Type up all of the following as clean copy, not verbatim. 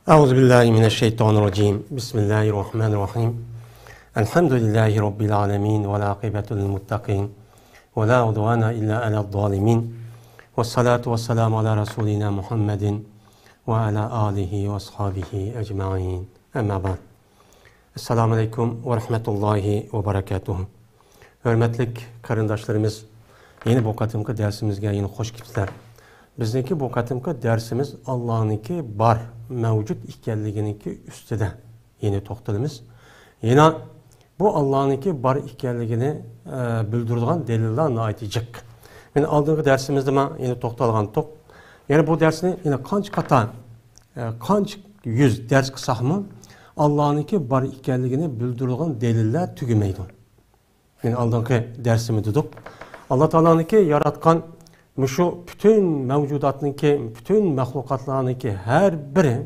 Euzubillahimineşşeytanirracim. Bismillahirrahmanirrahim. Elhamdülillahi Rabbil alemin. Ve la akibetu lil muttakin. Ve la udvana illa alel zalimin. Ve salatu ve selamu ala Resulina Muhammedin. Ve ala alihi ve ashabihi ecma'in. Amma ba'd. Esselamu aleyküm ve rahmetullahi ve berekatuhu. Hürmetlik karındaşlarımız, yeni bu katımkı dersimizge yeni hoş gipsizler. Bizdeki bu katımkı dersimiz Allah'ınki bar, mevcut ikkenliginiki üstüde yeni toxtalımız. Yine bu Allah'ınki bar ikkenligini bildirdiğin delillerle aytacak. Yani aldığım dersimizde ben yine toxtalgan toq. Yani bu dersini yine kaç kata, kaç yüz ders kısak mı Allah'ınki bar ikkenligini bildirdiğin deliller tügümeydi. Yani aldığım dersimi dedik. Allah Teala'nınki yaratkan şu bütün mevcudatınki, bütün mahlukatlarınki her biri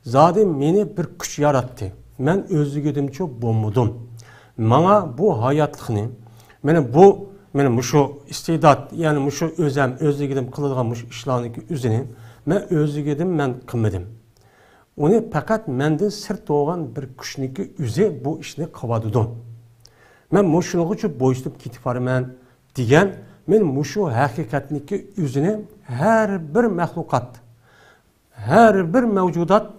zaten beni bir güç yarattı. Ben özlügedimçe boğmudum. Bana bu hayatlıkını, benim şu istidat, yani şu özlügedim kılılgan işlerindeki üzerine, ben özlügedim, ben kılmadım. Onu fakat menden sırt doğan bir güçniki üze bu işini kavadıdım. Ben şunu için boyuştup kitifarım diyen, men şu hakikatniki yüzüne her bir mahlukat, her bir mevcudat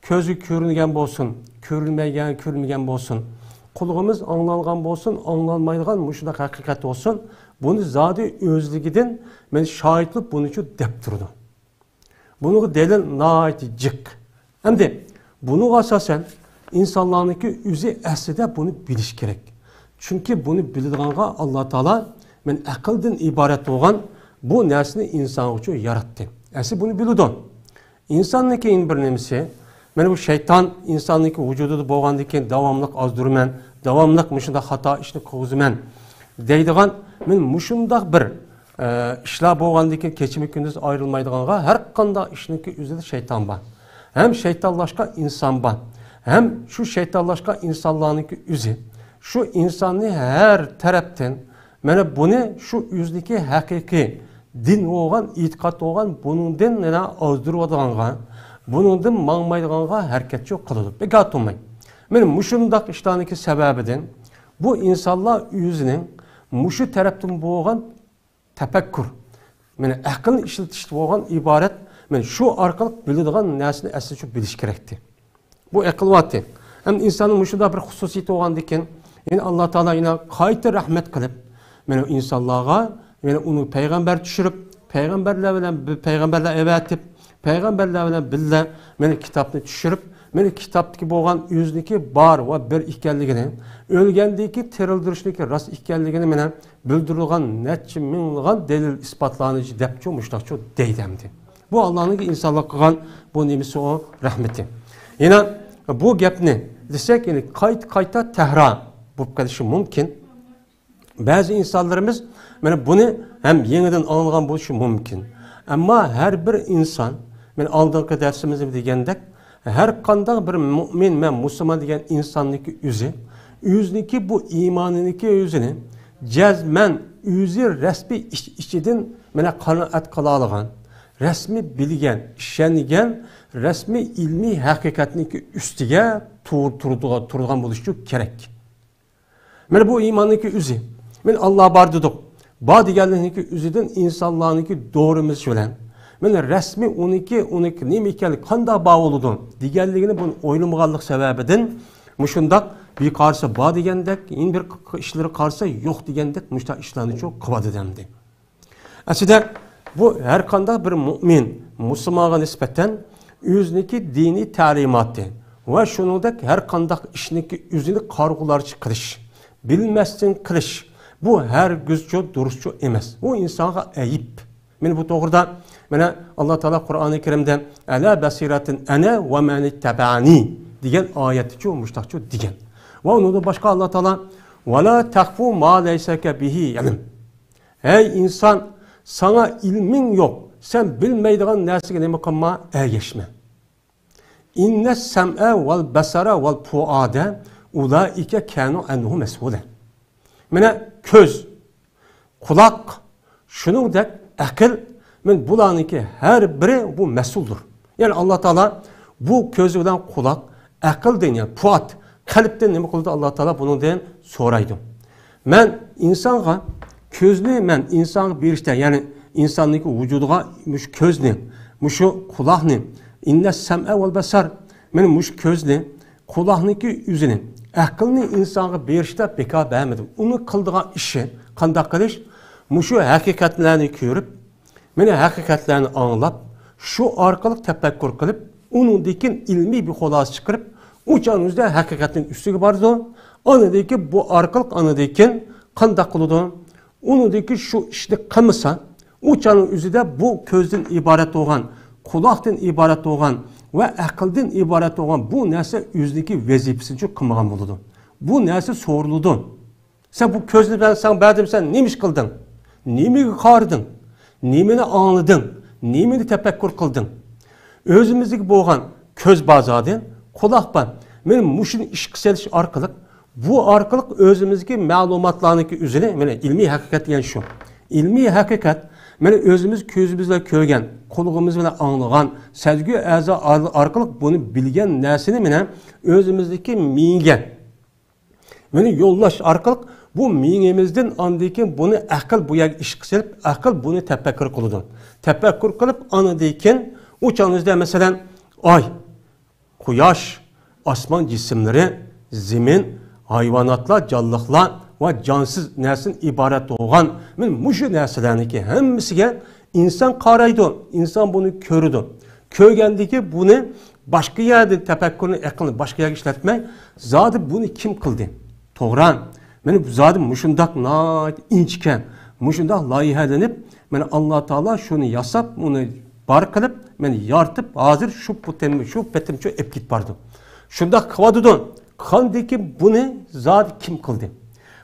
közü görüngen bolsun, görülmegen bolsun, kulağımız anlalgan bolsun, anlanmaydigan muşunda hakikat olsun, bunu zadi özligiden men şahitlik bunu için dep durdu. Bunu delil naiti cık. Hem de bunu asasen insanlarınki yüzü aslında bunu biliş gerek. Çünkü bunu bildiğince Allah Teala men akıldan ibaret olan bu nersini insan için yarattı. Esi bunu biludun. İnsanlık en bir nemisi, men bu şeytan insanlık vücudu boğandıkken davamlık azdurmen, davamlık müşünde hata işini kovzumen deydiğen men müşünde bir işler boğandıkken keçimi gündüz ayrılmaydığına her kanda işinki üzerinde şeytan var. Hem şeytanlaşka insan var. Hem şu şeytanlaşka insanlarınki üzü. Şu insanı her taraftan mana bunu şu yüzdeki hakiki din olan, itikat olan bunundan nene azdırıdığına, bunundan mağmaydığına hareketçi kıldı. Bekat olmayın. Benim muşundak işlerindeki sebebiden bu insanlar yüzünün muşu taraftan boğan tefekkür, yani akıl işletişti boğan ibaret, yani şu arkalık bildiğin nesini esaslı biliş gerekti. Bu akıl vaati. Hem insanın muşunda bir hususiyeti olan diken, yani Allah Teala yine kayıtı rahmet kılıp, yani insanlığa, yani onu peygamber düşürüp, peygamberle evetip, peygamberle bille, yani kitabını düşürüp, yani kitaptaki boğan yüzdeki bar ve bir ikkenligini, ölgendeki terildirişdeki rast ikkenligini yani bildirilgan netçi minligan delil ispatlanıcı depço muştakço deydemdi. Bu Allah'ın insanlık kılgan bu nemisi o rahmeti. Yine bu gepni desek yani kayta tehra bu kadar mümkün. Bazı insanlarımız yani bunu hem yeniden anlayan bu mümkün. Ama her bir insan, ben aldığım dersimizde diyendek, her kanda bir mümin ve Müslüman diyen insanlık yüzdeki bu imanındaki yüzünü cezmen yüzü resmi işçiden bana kanaat kılalıgan, resmi bilgen, işenigen, resmi ilmi hakikatindeki üstüge turduğan buluşu gerek. Ben bu imanındaki yüzü, ben Allah'a bar dedik. Ba diğerlerindeki yüzüden insanlarındaki doğrumuz söylen. Ben resmi 12 neymi ikeli kanda bağ oludun. Diğerlerini bunun oynamağanlık sebebiden muşundak bir karşı ba digendek, in bir işleri karşı yok digendek muşta işlerini çok kıvat edemdi. Aslında bu her kanda bir mümin, Müslümana nispeten yüzündeki dini talimatı ve şunudaki her kandak işindeki yüzünü kargular çıkırış, bilmezsin kırış. Bu her güzçü, duruşçu emez. Bu insana ayıp. Yani bu doğruda Allah Teala Kur'an-ı Kerim'de "Ala basiratin ana ve men ittaba'ani" diyen ayeti çok müştakçı diyen. Ve onu da başka Allah Teala "Ve la tahfu ma leyseke bihi ilim." Ey insan, sana ilmin yok. Sen bilmeydiğin nersige neme kılma geçme. İnne sem'e vel basara vel fuade ulaike kanu enhu mes'ule. Mene köz, kulak, şunun da akıl, men bulanınki her biri bu mesuldur. Yani Allah Teala bu gözü bilen kulak, akıldan yani puat, kalpten nima qildi Allah Taala bundan so'raydi. Men insonga ko'zni men insonga berishda, ya'ni insonning vujudiga mush ko'zni, mush quloqni, inna sam'a val basar, men mush ko'zni, quloqniki yuzini, aqlni insonga berishda bekor bermadim. Uni qildigan ishi qanday qilish? Mushu haqiqatlarni ko'rib, meni haqiqatlarni anglab, shu orqali tafakkur qilib, uningdan ilmiy bir xulosa chiqarib, uçağınızda hakikatin üstüge bardı. Anadaki bu arkalık anadaki qanday qiladi. Unudaki şu işte qilmasa, uçağın üzerinde bu közden ibaret olan, kulaktan ibaret olan ve akıldan ibaret olan bu narsa yüzdeki vazifesini qilmagan bo'ladi. Bu narsa so'riladi. Sen bu közünü ben sen verdim, sen neymiş kıldın? Neyimi qardın? Neyini anladın? Neyini tefekkür kıldın? Özümüzdeki boğan köz bazadı. Kulak ban. Benim muşun iş kısaliş arkalık. Bu arkalık özümüzdeki malumatlarındaki üzerine ilmi hakikat yani şu. İlmi hakikat özümüz közümüzle köygen, kulağımızla anlayan, sezgi əza arkalık bunu bilgen nesini özümüzdeki miygen. Yollaş arkalık bu miyemizden andayken bunu akıl bu yak iş kısalip, akıl bunu tefekkür kılıdı. Tefekkür kılıp anadayken uçağınızda mesela ay, Quyosh, osmon cisimleri, zemin, hayvanatlar, canlılar ve cansız narsadan ibaret olan muşu narsalarniki hammasiga insan qaraydi, insan bunu ko'rdi. Ko'rgandiki buni boshqa yerda tafakkurni, aqlni boshqa yerga ishlatmay, zodi buni kim qildi? To'g'ri. Meni zodi mushundaq inchka, mushundaq loyihalanib, meni Alloh taolo shuni yasab, uni bar qilib, meni yaratib, hozir shu petimcha ep git bardi. Shunda qiladi. Qandiki buni zodi kim qildi?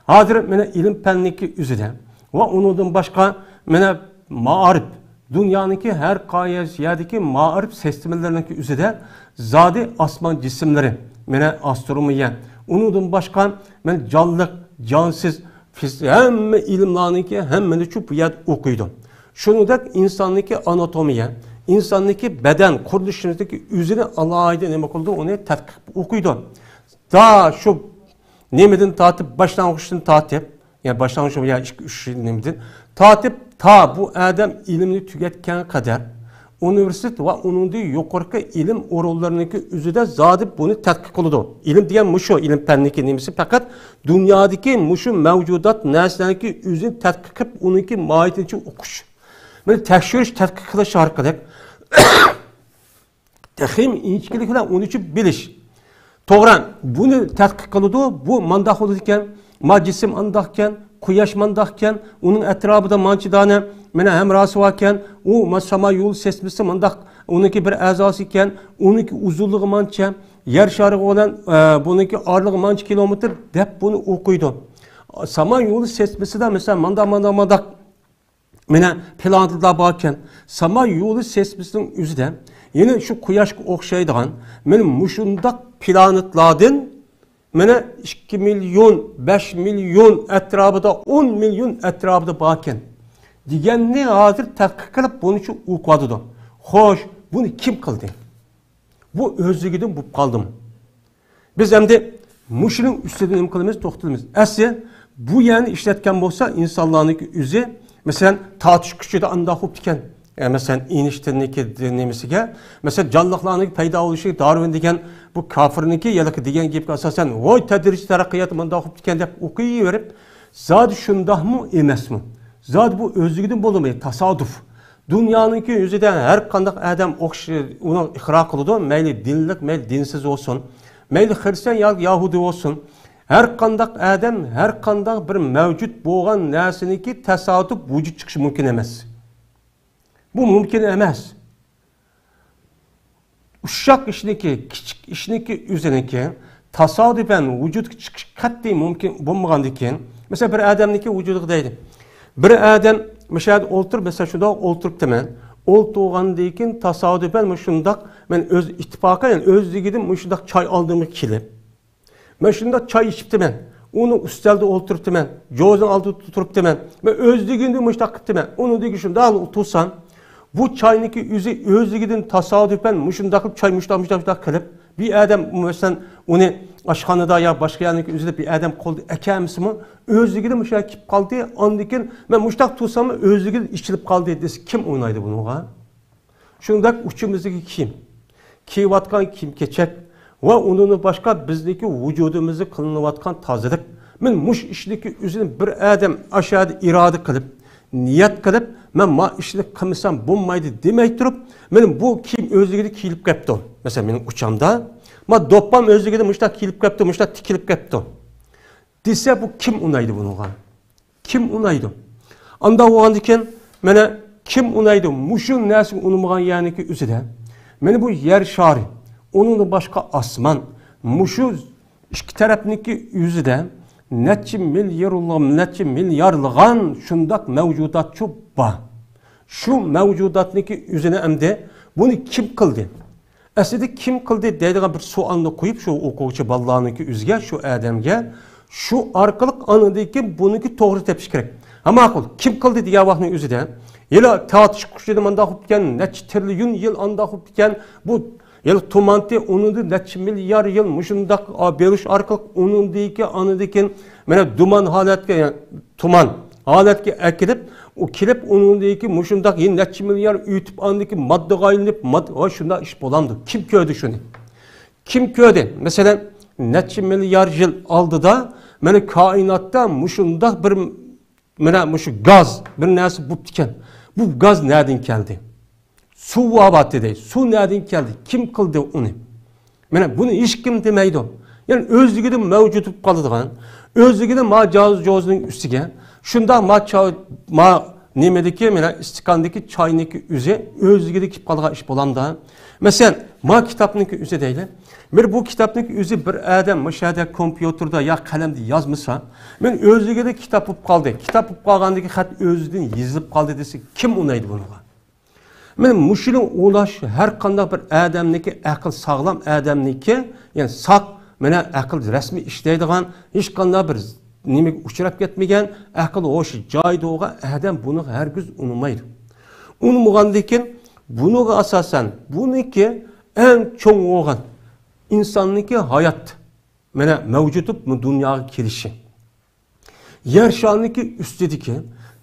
Hozir meni ilm fanniki üzerinde ve ondan başka meni ma'arif, dünyaniki her qaysi yerdeki ma'arif sistemleriniki üzerinde zodi osmon cisimleri, meni astronomiya, ondan başka meni canlılık, cansız, hamma ilimlarniki hammani şu bu yer okuydu. Şunudek insanniki anatomiya, insanniki beden kuruluşundaki üzerine alayda ne oldu onu tadqiq okuydu. Daha şu nemeden tatip başlangıçtan tatip, yani başlangıç ya 2-3 nemeden tatip ta bu adam ilimini tüketken kadar üniversite ve onun da yukarı ilim orullarındaki üzerinde zadi bunu tadqiq kıldı. İlim diyen muşu ilim fenniki nemesi fakat dünyadaki muşu mevcudat nesnelerindeki üzerinde tadqiq kılıp onunki mahiyetini okuş. Yani tekşiriş tadqiq kılış arkadaş. Tehim inçkilikler onun için biliş. Toğran bunu tadqiq kıldı. Bu mandak olurken, macisim andakken, Quyosh mandaqken, onun etrafında mançidane, mene hemrası varken, o sama yol sesmisi mandak, onunki bir azası iken, onunki uzunluğu mançe, yer şarı olan, bununki ağırlığı manç kilometre, hep bunu okuydu. Sama yolu sesmisi de mesela mandak, mene plantıda bakken, sama yolu sesmisinin üzerinde, yine şu Quyosh okşaydıgan, benim muşundak planetladın, Mene 2 milyon, 5 milyon etrafında, 10 milyon etrafında bakken. Digenini hazır tadqiq qilib bunu için okuyadı. Hoş, bunu kim kıldı? Bu özlüğüden bu kaldım. Biz hem de muşunun üstünden imkanımız toxtalımız. Asya bu yani işletken olsa insanların yüzü, mesela tartış küçüğü de anda hop diken. Yani mesela inişteniki dinlemesiga, mesela canlıklarının payda oluşu Darwin degen bu kafirniki ya da degen gibi asasen oy tedirici terakkiyatı manda okup diken de okuyuverip zat şundah mı emes mi? Zat bu özlüğüden bulunmayı tasadüf. Dünyanınki yüzüden her kandak adam onu ihra kılıdı. Meyli dinlik, meyli dinsiz olsun. Meyli Hristiyan ya Yahudi olsun. Her kandak adam, her kandak bir mevcut boğan nersiniki tesadüf vücut çıkışı mümkün emez. Bu mümkün emez. Uşak işindeki, küçük işindeki üzerindeki tasadüfen vücut çıkış katli mümkün bulmağandaki, mesela bir adamdaki vücudu deydi. Bir adam mesela otur, mesela şurada oturup demen, oturduğandaki tasadüfen şundak, ben öz ittifaka yani özlüğüden şundak çay aldığımı kilip, ben şundak çay içip demen, onu üstelde oturup demen, jozun altı tuturup demen, ben özlüğünden şundak demen, onu diyor ki şundak otursan, Bu çayniki yüzü özlüğünden tasadifen muşundaklıp çay muştak kılıp bir adam mesela onu aşkhanada ya başka yanındaki üzerinde bir adam koldu ekemisi mi özlüğünden muşak kip kaldı andikin ben muştak tutsam özlüğünden işçilip kaldı desi kim oynaydı bunu ha? Şundak uçumuzdaki kim? Kivatkan kim keçek ve onun başka bizdeki vücudumuzu kılınıvatkan tazılık. Men muş işliki üzerine bir adam aşağıda irade kılıp, niyet kılıp, men ma işlik kılmışsam bulmaydı demey durup, benim bu kim özlüğüde kilip kaptı. Mesela benim uçamda, ma doppam özlüğüde muştak kilip kaptı, muştak tikilip kaptı. Dese bu kim unaydı bunu? Kim unaydı? Anda o andiken, mene kim unaydı? Muşun nesi unumağan yani ki üzerinde. Mene bu yer şari, onun başka asman, muşu iki tarafındaki yüzüde, neçe milyarlıgan şundak mevcudat çok ba. Şu mevcudatniki yüzüne emde bunu kim kıldı? Aslında kim kıldı dediğin bir sualını koyup şu okuvçu ballarınki yüzge, şu adamge, şu arkalık anıdaki bununki doğru tepsi gerek. Ama akıl kim kıldı diye vaktin yüzüde? Yıla tartışıp kuşladım anda hupken, neçe trilyon yıl anda hupken bu yıl tumanti onun da neçe milyar yıl muşundak beruş arkalık onun diki anıdaki mene duman haletke yani tuman haletke ekilip o kilip onun diki muşundak yine neçe milyar ütüp andaki madde gaylinip madde şunda iş bolandı. Kim köydü şunu? Kim köydü? Mesela neçe milyar yıl aldı da mene kainatta muşundak bir mene muşu gaz bir nesi bu diken. Bu gaz nereden geldi? Su vabatı değil. Su nereden geldi? Kim kıldı onu? Mene bunu hiç kim demeydi o. Yani özlüğüde mevcut kalıdığın, özlüğüde ma cazının üstüge, şunda ma nemedeki, mene istikandaki çaynaki üze, özlüğüde kip kalığa iş bolamda. Mesela ma kitapniki üze değil. Bu kitapniki üze bir adam, müşahede kompütürde ya kalemde yazmışsa, men özlüğüde kitap up kaldı. Kitap up kalgandaki hat özlüğün yazılıp kaldı dese, kim onaydı bunu? Men muşilin ulaş her kanda bir adamniki akıl sağlam adamniki yani sağ mene akıl resmi işleydiğen hiç kanda bir nimek uçurap ketmegen akıl hoş joyda oğa adam bunu hergiz unumaydı. Unumagandayken bunu asasen buniki en çoğ oğan insanniki hayat mene mevcutup mu dünyaya kelişi. Yer şaniki üstediki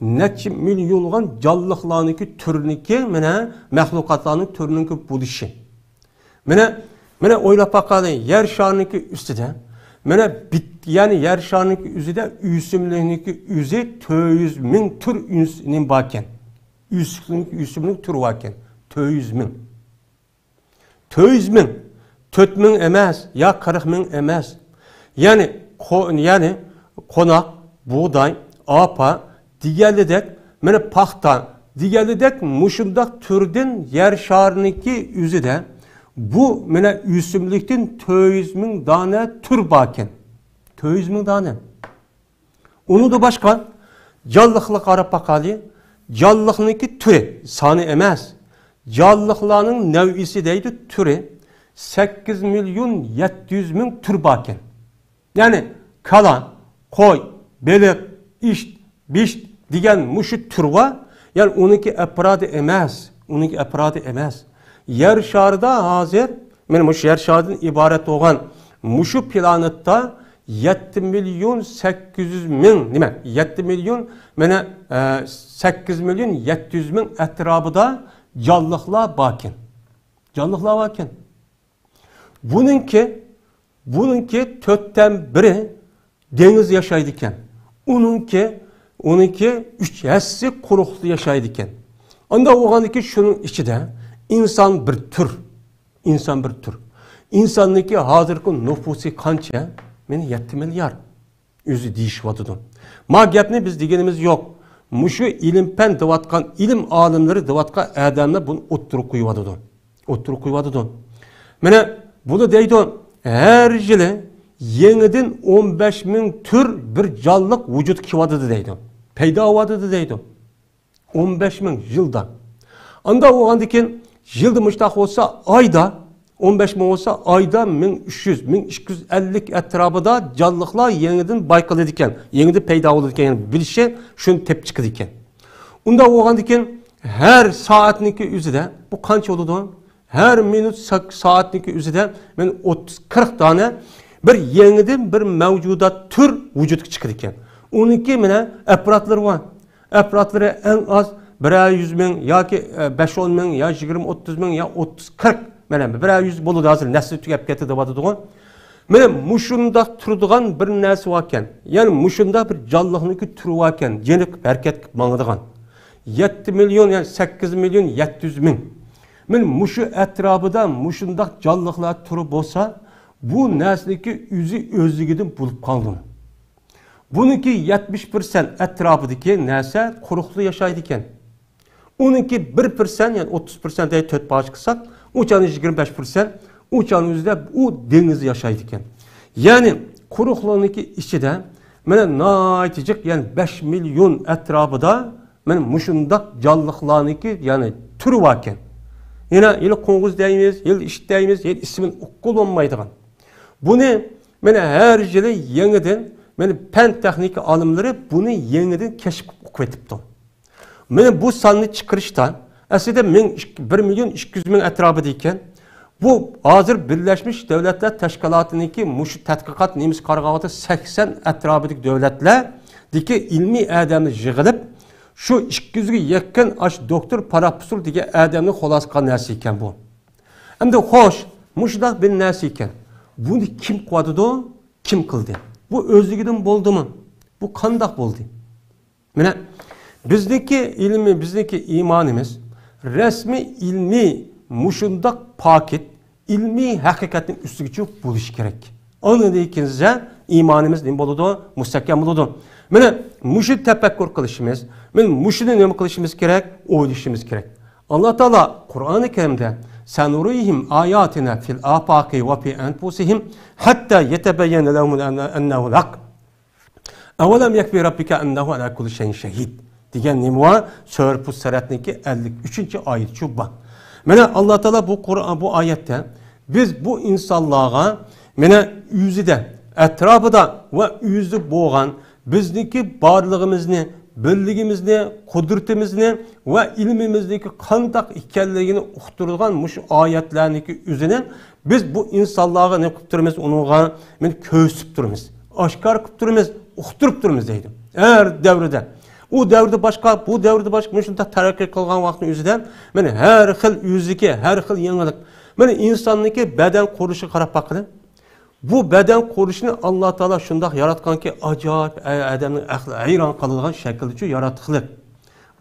neçe milyongan canlıqlarniki türniki mene mahlukatlarniki türniki buluşu. Mene oylap bakalım yer şaniki üstüde mene yani yer şaniki üzüde üsümlüğünki üzü 200 bin tür ünsünün bakken. Üsümlük tür bakken. 200 bin. 200 bin. 4 bin emez ya 40 bin emez. Yani konak, buğday, apa, diğerledek, mene pakta, diğerledek muşundak türden yer şarniki üzüde bu mene üsümlükten 200 bin tane tür baken. 200 bin tane. Onu da başka canlıqlık arap bakali, canlıqniki türü, sani emez. Canlıqlarının nevisi deydi türü 8 milyon 700 bin tür baken. Yani kalan, koy, belik, işt, bişt diyen muşu türva, yani onunki epradı emez. Onunki epradı emez. Yer şarda hazır, benim muşu yer şardan ibaret olan muşu planetta 7 milyon 800 bin, nime? 7 milyon, 8 milyon 700 bin etrafıda canlıqlar bakin. Canlıqlar bakin. Bununki 4'ten biri deniz yaşaydıken, onunki 3 yassı kuruqlu yaşaydıken. Onda oğandaki şunun içinde insan bir tür. İnsan bir tür. İnsanniki hazırki nüfusu kança? Meni 7 milyar. Özü deyişvadıdın. Ma gapni biz degenimiz yok. Muşu ilimpen dıvatkan, ilim alimleri dıvatkan adamlar bunu oturup kuyvadıdın. Oturup kuyvadıdın. Mene bunu deydin. Her yılı yeniden 15 bin tür bir canlılık vücut kivadıdı deydin. Peyda ovadıdı deydin. 15 bin yılda. Anda o andiken yılda müştak olsa ayda 15 bin olsa ayda 1300-1250 etrafında canlılıklar yeniden baykal ediken, yeniden peyda olurken yani bir şey şunu tep çıkıdiken. Onda o andiken her saatniki üzerinde bu kança oldu? Her minut saatniki üzerinde men 30-40 tane bir yeniden bir mevcudat tür vücudga çıkır ekan. Onunki mene aparatları var. Aparatları en az 100 bin yoki 5-10 bin ya 20-30 bin ya 30-40 mene 100 bo'ladi hozir nasl tugab ketdi deb aytadigan. Mene mushunda turadigan bir narsa bor ekan. Ya'ni mushunda bir jonliqniki turi bor ekan, jenik harakat qilib mangadigan. 7 milyon yani 8 milyon 700 bin. Men mushu atrofida mushundaq jonliqlar turi bo'lsa, bu narsaniki o'zigidan bo'lib qoldim. Bununki 70% atrofidagi narsa quruqli yashaydi ekan. Uniki 1% yani 30% de 4 bağış kısak, uçanın 25%, uçanın yüzde o deniz yaşaydı ekan. Yani quruqluğuniki içinde mene nayticik yani 5 milyon etrafıda mene muşundaq canlıqlarıniki yani türü var ekan. Yine yıl qo'ng'iz deymiz, yıl ish deymiz, yıl ismin uqqul olmaydigan. Bunu mene her yili yeniden mene pen texnik alimleri bunu yeniden keşif qilib etibdi. Mene bu sanni chiqarishdan aslida 1 milyon 200 bin etrafidayken bu hazır Birleşmiş Devletler Teşkilatı'nınki muşu tədqiqat nemiz qarğavadı 80 etrafidagi devletlardagi ilmiy adamni yig'ilib şu 200'e yakın aş doktor parapusul diye adamni xolos qilgan narsa ekan bu. Endi xo'sh, mushundaq bir narsa ekan. Buni kim qildi? Kim qildi? Bu o'zligidan bo'ldimi? Bu qandoq bo'ldi? Mana bizdeki ilmi, bizdeki imanimiz resmi ilmi mushundaq paket, ilmi haqiqatning ustiga chiqib bo'lishi kerak. Ondan keyin imanimiz nima bo'ladi? Mustahkam bo'ladi. Mana mushu tafakkur qilishimiz, men mushuni nima qilishimiz kerak? O'ylashimiz kerak. Alloh taolo Qur'oni Karimda sanurihim ayatina fil afaqi va fi anfusihim hatta yatabayyana lahum annahu al-haq. Avalam yakfi rabbika annahu ala kulli shay'in shahid. Degan nima var? Sura Fussilat'niki 53. ayet şu bak. Mana Alloh taolo bu Qur'on bu ayette biz bu insanlığa mana yüzüde, etrafıda ve yüzü boğan bizdeki barlığımızı, birligimizni, kudretimizni ve ilmimizdeki qandaq ekanligini uqtirgan mush oyatlarniki üzerine biz bu insanlığa ne qilib turamiz? Unuga men ko'rsatib turamiz, oshkor qilib turamiz, uqtirib turamiz deydi. Her devrede o devrde başka, bu devrde başka, şunda terakki kılgan vaktin yüzüden, yani her xil yüzüki, her xil yanılık. Yani insanniki beden kuruluşu qarab bakın. Bu beden kuruluşunu Allah Teala şunda yaratkan ki acayip adamın aklı hayran kalılgan şekilde yaratıqlı.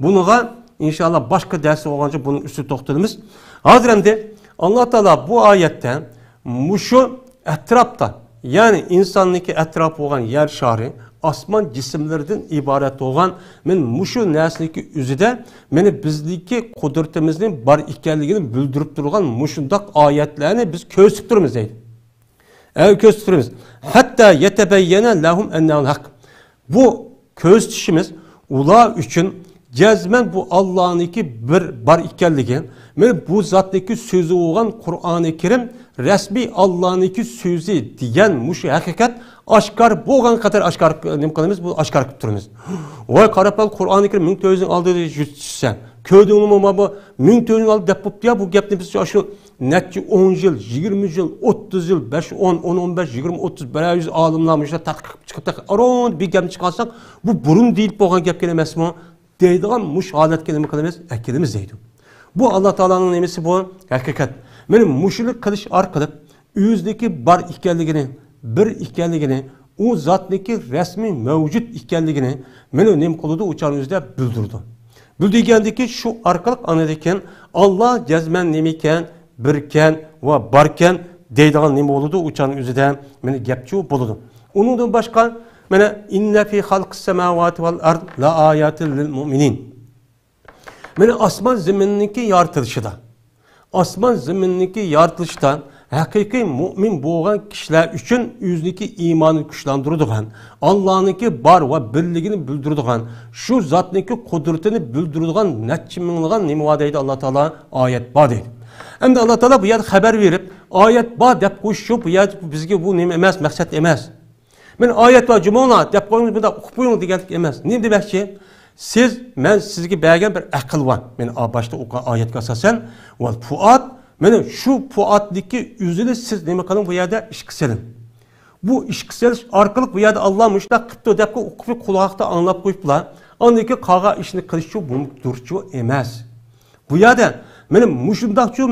Bunuğa inşallah başka dersi olunca bunun üstü toxtalımız. Hazırında Allah Teala bu ayette muşu etrafta, yani insanniki etrafı olan yer şarı, asman cisimlerden ibaret olan men muşu nesniki üzüde meni bizdeki kudretimizin bar ekanligini bildirib turgan muşundaq ayetlerini biz ko'rsatib turamiz deydi. Ko'rsatib turamiz. Hatta yetebeyyene lahum ennehu'l haq. Bu ko'rsatishimiz ular uchun cezmen bu Allah'ınki bir bar ekanligi, men bu zatdagi so'zi bo'lgan Qur'oni Karim resmi Allah'ınki so'zi degan mush haqiqat aşkar boğan kadar aşkar ne qilamiz? Bu aşkar qilib turamiz. Voy qarapal Qur'oni Karim 1400 aldı jutsan. Köydüğümü bu 1400 aldı deb bo'pti ya bu gapni biz shu neçe 10 yıl, 20 yıl, 30 yıl, 5, 10, 10, 15, 20, 30, 100 alimlar müşta tadqiq chiqib aron bir gapni chiqarsak bu burun deyilib bo'lgan gap emasmi? Deydigan mush holatga nima qilamiz? Akilimiz deydi. Bu Allah Taola'nın nemesi bu haqiqat. Meni mushlik qilish orqali o'zidagi bar ekanligini, bir ekanligini, o zatniki resmi mevcut ekanligini meni nima qildi? Uçan o'zida bildirdi. Bildirgandiki şu orqali anadikan Allah jazman nima ekan, birken ve barken deydigan nima bo'ldi? Uçan o'zida meni gapchi bo'ldi. Uningdan boshqa mana inna fi xalqis samawati val ard la ayatin lil mu'minin. Mana osmon zaminniki yaratılışida. Osmon zaminniki yaratılışda haqiqiy mu'min bo'lgan kishilar uchun o'zidagi iymonini kuchlantiradigan, Allohning bar va birligini bildiradigan, shu zotning qudratini bildiradigan necha minglagan nima deydi Alloh taolo oyat bor deydi. Endi Alloh taolo bu yerda xabar berib, oyat bor deb qo'yishib, bu yer bizga bu nima emas, maqsad emas. Men oyat va jumona deb qo'ying, bunda o'qib qo'ying deganlik emas. Nima demoqchi? men sizga bergan bir aql var. Men boshda o'qigan oyatga asosan, val fuat, mana shu fuatdagi o'zini siz nima qiling bu yerda ish qilsin. Bu ish qilish orqali bu yerda Alloh mushtaq qilibdi deb o'qib quloqda anglab qo'yiblar. Ondaki qolgan ishni qilish bu durchi emas. Bu yerda meni mushundaqchu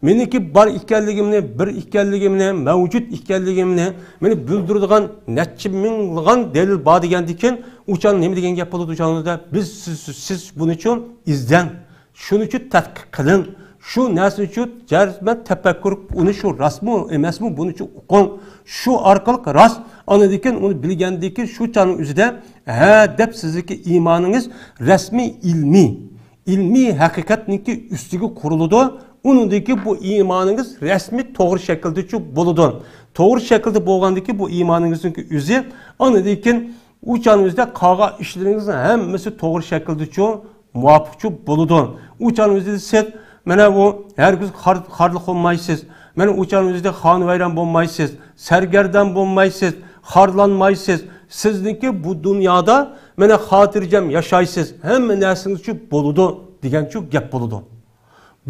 meniki bar ekanligimni, bir ekanligimni, mavjud ekanligimni meni bildiradigan necha minglagan dalil bor degandikin, uchan nima degan gap bo'ladi o'shanida biz siz buning uchun izdan, shuning uchun tadqiq qiling. Şu narsa uchun jarmat tafakkur, uni shu rasmi emasmi buning uchun o'qing. Shu orqali rast anadikin uni bilgandikin shu channing o'zida ha deb sizniki iymoningiz rasmiy ilmiy haqiqatniki ustiga quriladi. Uningdagi bu iymoningiz rasmiy to'g'ri shaklda bo'ladi. To'g'ri shaklda bo'lgandiki bu iymoningizning o'zi anadikin u chaningizda qolgan ishlaringizning hammasi to'g'ri shaklda muvofiq bo'ladi. U chaningizda siz mana bu hergiz xarliq olmaysiz. Mana o'chaningizda xonvayron bo'lmaysiz, sargardan bo'lmaysiz, xarlanmaysiz. Sizniki bu dunyoda mana xotirjam yashaysiz. Hamma narsangiz shu bo'ladi degan shu gap bo'ladi.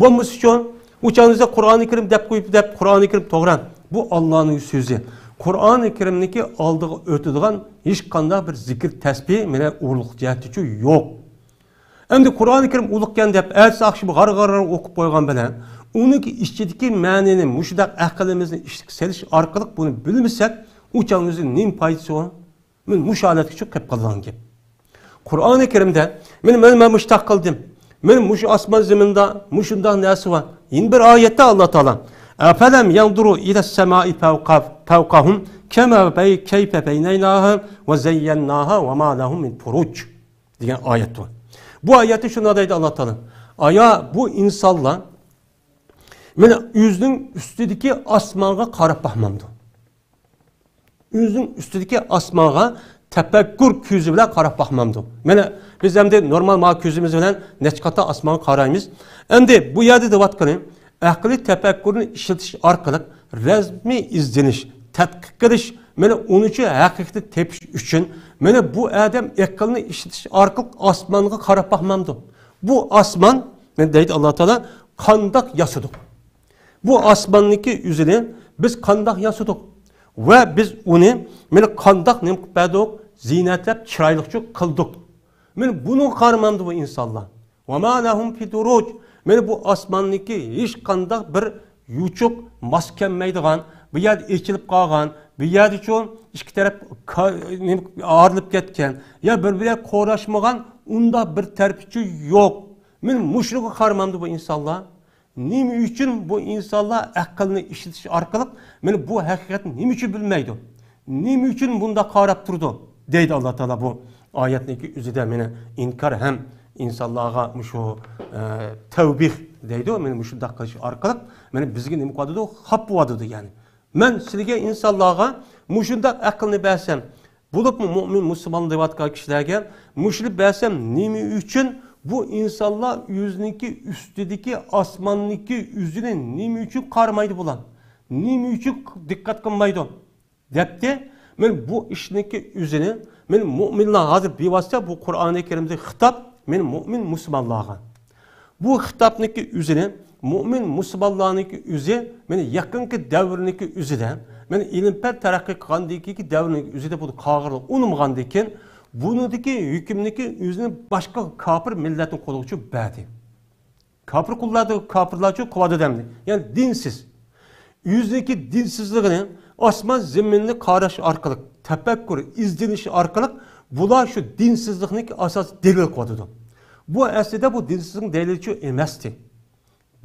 Bo'lmasa uchun o'chaningizda Qur'oni Karim deb qo'yib deb Qur'oni Karim to'g'ri. Bu Allohning so'zi. Qur'oni Karimniki oldiga o'tadigan hech qanday bir zikr tasbih mana urliq jihati yo'q. Endi Qur'oni Karim ulug'gan deb ertasi akşam g'ar-g'ar o'qib qo'ygan bilan uniki ichidagi ma'nini mushudaq aqlimizni ishga solish orqali buni bilmasak, o'chanimizning nim foydasi bor? Men musholatga chiqib qolgan gap. Qur'oni Karimda men mushtaq qildim. Men mush osmon zaminda mushundaq narsa bor. Yin bir oyatda Alloh taolo afalam yanzuru ila as-samai fawqahum kama kayfa baynaynaha va zayyanaha va ma lahum min furuj degan oyat bor. Bu ayeti şuna deydi Allah Teala. Aya bu insanlar meni yüzünün üstündeki asmana qarab baxmamdı. Yüzünün üstündeki asmana tefekkür közü bilen qarab baxmamdı. Meni biz hem de normal ma közümüz bilen neçqata asmana qaraymiz. Hem de bu yerde de vatqanım. Aqli tefekkürünü işletiş arqalık resmi izleniş, tadqiq qilish, meni unuchi haqiqatni tepish uchun meni bu adam aqlni ishitish orqali osmonga qarab baxmamdi. Bu osmon, men deydi Alloh taolo, qandoq yasadik. Bu osmonniki yuzini biz qandoq yasadik va biz uni meni qandoq nim qilib berdik, ziynatlab chiroyliqcha qildik. Men buni qaramamdi bu insonlar. Va ma lahum fi duruj. Meni bu osmonniki hech qandoq bir yuchuq maskanmaydigan, bu yer echilib qolgan, bu yer uchun ikki taraf ağırlıp ketken, ya bir-biriga qo'rashmagan unda bir tarafchi yo'q. Men mushriqqa qaramamdi bu insonlar. Nima uchun bu insonlar aqlni ishitish orqali meni bu haqiqatni nima uchun bilmaydi? Nima uchun bunda qarab turdi? Deydi Alloh taolo bu oyatniki o'zida meni inkor ham insonlarga shu tavbih deydi, meni shunday qilish orqali meni bizga nima qiladi? Xap bo'ladi ya'ni. Men sizga insonlarga mushundaq aqlni bersam, bo'libmi mu'min musulmon deyotgan kishilarga mushli bersam nima uchun bu insonlar yuzniki ustidagi osmonniki yuzini nima uchun qaramaydi bular? Nima uchun diqqat qilmaydi? Debdi, men bu ishniki yuzini men mu'minlar hozir bevosita bu Qur'oni Karimda xitob men mu'min musulmonlarga. Bu xitobniki yuzini mu'min musulmonlarniki yuzi meni yaqinki davrniki yuzidan men ilm-fan taraqqiy qilgandiki davrniki yuzida bu qog'irlik unumgandikin bunidagi hukmniki yuzini boshqa kofir millatning qo'liga berdi. Kofir qullarni kofirlar uchun qiladi demdi. Ya'ni dinsiz. Yuzdagi dinsizligini osmon zaminni qarash orqali, tafakkur, izlanish orqali bular shu dinsizlikning asos dalil qiladi. Bu aslida bu dinsizlikning dalili emasdi.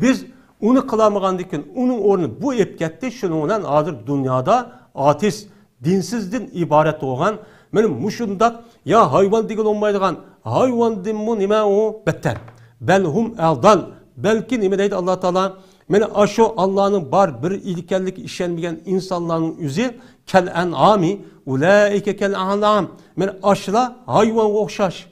Biz onu kılamagandikin, onun ornu bu epketti, şununla hazır dünyada ateist, dinsizden ibaret olan, benim muşundak ya hayvan digil olmaydıgan, hayvan dimmu nime o better. Belhum eldal, belki nime deydi Allah Teala, beni aşo Allah'ın bar bir ilkellik işlenmeyen insanların yüzü, kel en'ami, ulaike kel en'am, beni aşla hayvan okşaş.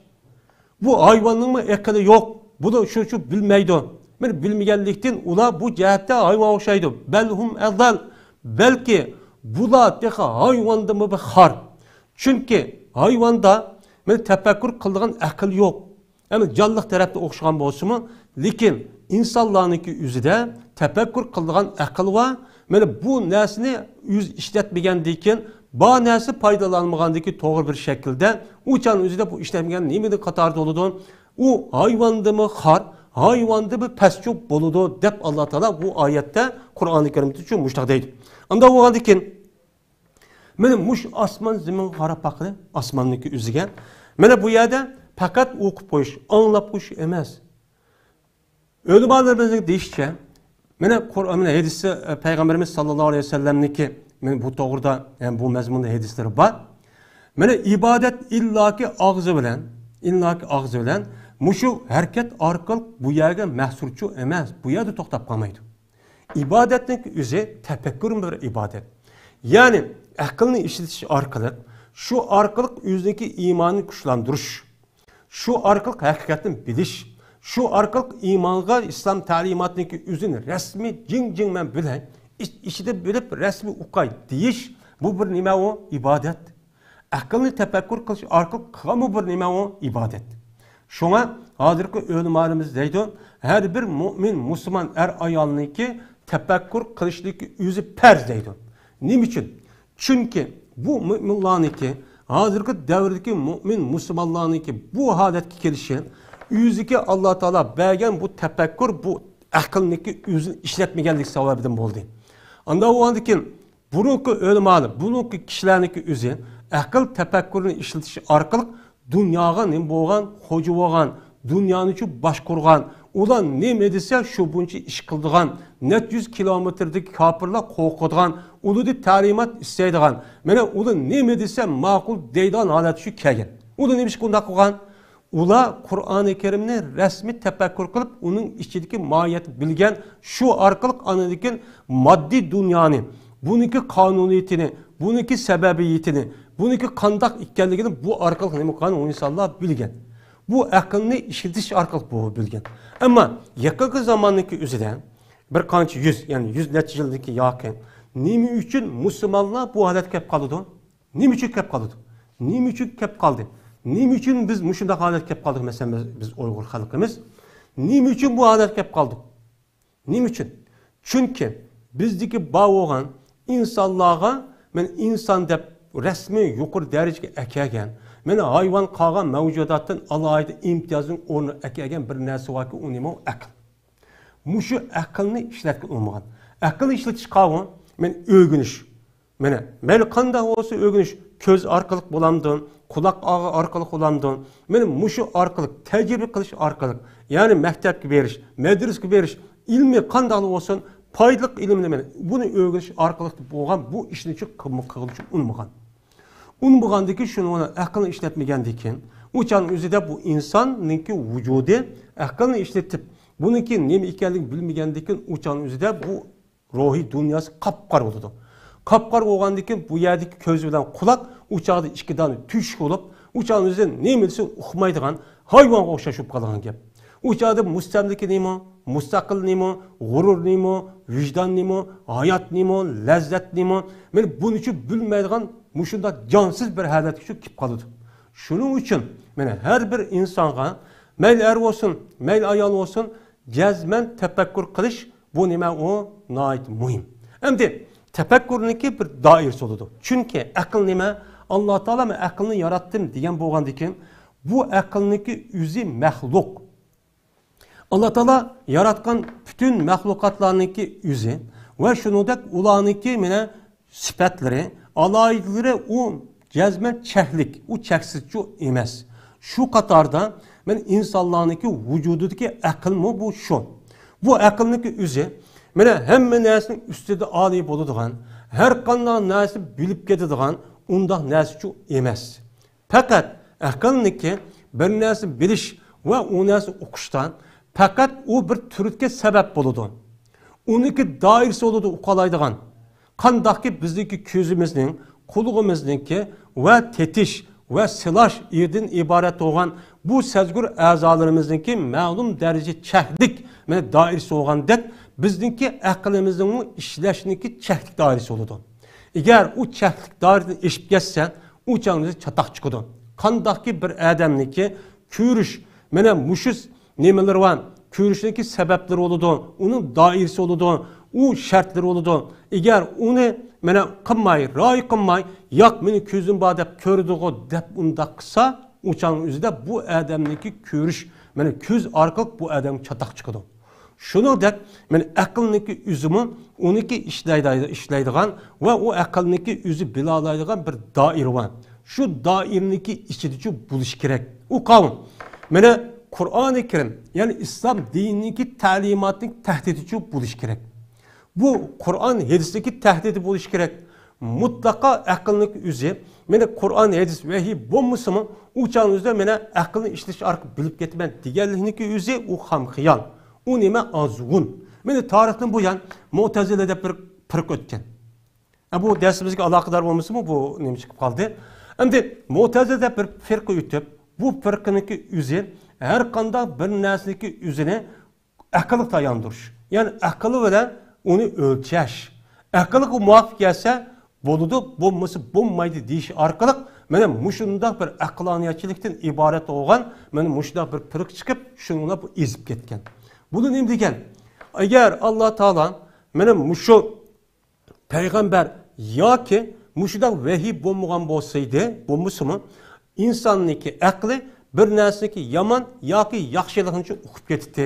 Bu hayvanın mı ekeli yok, bu da şu bilmeydi. Men bilmegenlikten ula bu cihette hayvan okşaydı. Belhum eldal. Belki bular deha hayvanda mı bir har. Çünkü hayvanda men tefekkür kıldığın akıl yok. Yani canlıq tarafta okşan bolsunmu? Lekin insonlarniki yüzüde tefekkür kıldığın akıl var. Mana bu narsani yüz işletmegendikin, bu narsa faydalanmagandiki to'g'ri bir shaklda, o'chan o'zida bu ishlatmagan nimada qatorda bo'ladi? U hayvondimi xor, hayvonda bir paschoq bo'ladi deb Alloh taolo bu oyatda Qur'oni Karimda tushunmoqda deydi. Unda bo'lgandikin mana mush osmon zamin qarab baqdi, osmonniki o'ziga. Mana bu yerda faqat o'qib qo'yish, anglab qo'yish emas. Ulamolarimiz deyishcha, mana Qur'on, mana hadisi Payg'ambarimiz sallallohu alayhi vasallamniki, men bu to'g'rida, yani bu mazmunda hadislari bor. Mana ibodat illoki og'zi bilan, mushu harakat orqali bu yerga mahsurchi emas, bu yerda to'xtab qolmaydi. İbadetning o'zi tafakkur bir ibodat. Ya'ni aqlni ishlatish orqali, shu orqali o'zidagi iymonni kuchlantirish, shu orqali haqiqatni bilish, shu orqali iymonga islom ta'limotining o'zini rasmiy jing men bilan ishida bilib rasmiy o'qay deyish, bu bir nima o? Ibodat. Aqlni tafakkur qilish orqali qilgan bir nima o? Ibodat. Shunga hozirgi ulamolarimiz deydi, har bir mu'min, musulmon ayolniki tafakkur qilishligi o'zi farz deydi. Nima uchun? Chunki bu mu'minlarniki, hozirgi davrdagi mu'min musulmonlarniki bu holatga kelishi o'ziga Alloh taolo bergan bu tafakkur, bu aqlniki o'zini ishlatmaganlik sababidan bo'ldi. Unda o'gandikin burunki ulamolar, burunki kishilarniki o'zi aql tafakkurni ishlatish orqali dunyoga nima bo'lgan, xo'ja bo'lgan, dunyoni uchun boshqurgan, ular nima desa shu buncha ish qildigan, net 100 kilometrdagi kofirlar qo'rqadigan, ularni ta'limot istaydigan, mana ular nima desa ma'qul deydigan holat shu kelgan. Ular nima ish qilgan? Ular Qur'oni Karimni rasmiy tafakkur qilib, uning ichidagi mohiyatni bilgan, shu orqali anadagi moddiy dunyoni, buniki qonuniyatini, buniki sababiyatini, buniki qandoq ekanligini bu orqali nima qilgan insonlar bilgan. Bu aqlni ishlatish orqali bu bilgan. Ammo yaqinqi zamonniki o'zida bir qancha 100, ya'ni 100 necha yildagi yaqin nima uchun musulmonlar bu holatga kelib qoldi? Nima uchun kelib qoldi? Nima uchun kelib qoldi? Nima uchun biz shunday holatga kelib qoldik, masalan biz Uyg'ur xalqimiz? Nima uchun bu holatga kelib qoldik? Nima uchun? Chunki bizdagi bo'lgan insonlarga men inson deb rasmiy yuqori darajaga akagan, mana hayvon qolgan mavjudotdan alohida imtiyozning o'rni akagan bir narsa borki, u nima? Aql. Mushu aqlni ishlatib olmagan. Aqlni ishlatish qavun, men o'rganish. Mana mayli qanday bo'lsa o'rganish, ko'z orqali bo'lamdi, quloq orqali bo'lamdi. Mana mushu orqali tajriba qilish orqali, ya'ni maktabga berish, madrasaga berish, ilmiy qanday bo'lsin, foydali ilmni mana buni o'rganish orqali bo'lgan bu ishni qilishni unmagan. Unmagandiki shuni aqlni ishlatmagandikin, o'chan o'zida bu insonning vujudi aqlni ishlatib, buniki nima ekanligini bilmagandikin, o'chan o'zida bu ruhiy dunyosi qop-qora bo'ladi. Qop-qora bo'lgandikin bu yerdagi ko'z bilan quloq o'chaqda ikkidan tush bo'lib, o'chan o'zida nima desa uqmaydigan hayvonga o'xshashib qolgan gap. O'chaqda mustamlika nima, mustaqil nima, g'urur nima, vijdon nima, hayot nima, lazzat nima, men buni uchun bilmaydigan mushunda jonsiz bir holatga kelib qoladi. Shuning uchun mana har bir insonga, mayli er bo'lsin, mayli ayol bo'lsin, jazman tafakkur qilish bu nima o nihoyat muhim. Endi tafakkurniki bir doirasi bo'ladi. Chunki aql nima? Alloh taolo men aqlni yaratdim degan bo'lgandikin, bu aqlniki o'zi maxluq. Alloh taolo yaratgan bütün mahluqotlarniki o'zi va shuningdek ularniki mana sifatlari, alayidlari u jazman cheklik, u cheksizchi emas. Shu qatorda men insonlarniki vujudidagi aqlmi bu shu. Bu aqlniki o'zi mana hamma narsaning ustida oliy bo'ladigan, har qanday narsa bilib ketadigan undoq narsachi emas. Faqat aqlniki bir narsa bilish va u narsa o'qishdan faqat u bir turga sabab bo'ladi. Uniki doirasi bo'ladi uqalaydigan. Qandaqki bizdagi ko'zimizning, qulog'imizningki va tetish va silash yerdan iborat bo'lgan bu sezgur a'zolarimizningki ma'lum daraja cheklik mana doirasi bo'lgandek, bizningki aqlimizning ishlashniki cheklik doirasi bo'ladi. Agar u cheklik doirasini eshib ketsa, u changimiz chatoq chiqadi. Qandaqki bir adamniki ko'rish, mana mushu nimalar var, ko'rishdagi sabablar bo'ladi, uning doirasi bo'ladi, u shartlar bo'ladi. Agar uni mana qilmay, rioya qilmay, yo'q meni ko'zim bor deb ko'rdigo deb undaq qilsa, o'shaning o'zida bu odamniki ko'rish, mana ko'z orqali bu odam chatoq chiqadi. Shuningdek, men aqlniki o'zimi uniki ishlaydigan va u aqlniki o'zi bilolaydigan bir doira bor. Shu doirniki ichida bo'lish kerak. U qavm. Mana Qur'oni Karim, ya'ni islom diniki ta'limotining tahdidi bo'lish kerak. Bu Qur'on hadisdagi tahdidi bo'lish kerak. Mutlaqo aqlniki o'zi, mana Qur'on hadis vahiy bo'lmasimi, u chog'ingizda mana aqlni ishlash orqali bilib ketaman deganlikniki o'zi u ham xiyol. U nima azgun. Meni tarixdan bu yan Mu'tazila deb bir firq o'tgan. Bu darsimizga aloqador bo'lmasmi, bu nima chiqib qoldi. Endi Mu'tazila deb bir firq o'tib, bu firqniki o'zi har qanday bir narsaniki o'zini aqlga tayandirish. Ya'ni aqli bilan uni o'lchash. Aqlga muvofiq kelsa bo'ladi, bo'lmasa bo'lmaydi deyish orqali mana mushundaq bir aqloniyatchilikdan iborat bo'lgan, mana mushundaq bir firq chiqib, shuninglar bu ezib ketgan. Bunu nima degan? Agar Alloh taolo mana mushu payg'ambar yoki mushudaq vahiy bo'lmagan bo'lsaydi, bo'lmasimi, insonniki aqli bir narsaniki yomon yoki yaxshiligini o'qib ketdi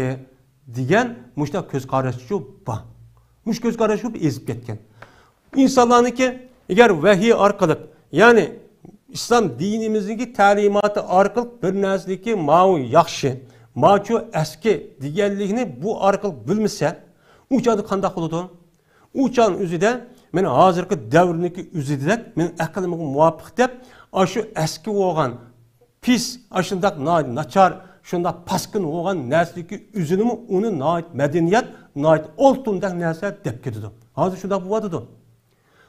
degan mushudaq ko'z qarashi bor. Mush ko'z qarashi ezib ketgan. İnsanlarniki agar vahiy orqali, ya'ni islom dinimizdagi ta'limoti orqali bir narsaniki ma'u yaxshi Maço eski diğerliğini bu arkalık bilmese, uçadı qandaq bo'ladi. Uçan üzüde, men hazırki davrniki üzüde, men aqlimga muvofiq deb, aşı eski olgan pis, aşındaq nachar, şundaq paskin olgan narsadagi üzünümü uni nait medeniyet, nait oltundaq narsa deb ketadi. Hazır şundaq bo'ladi.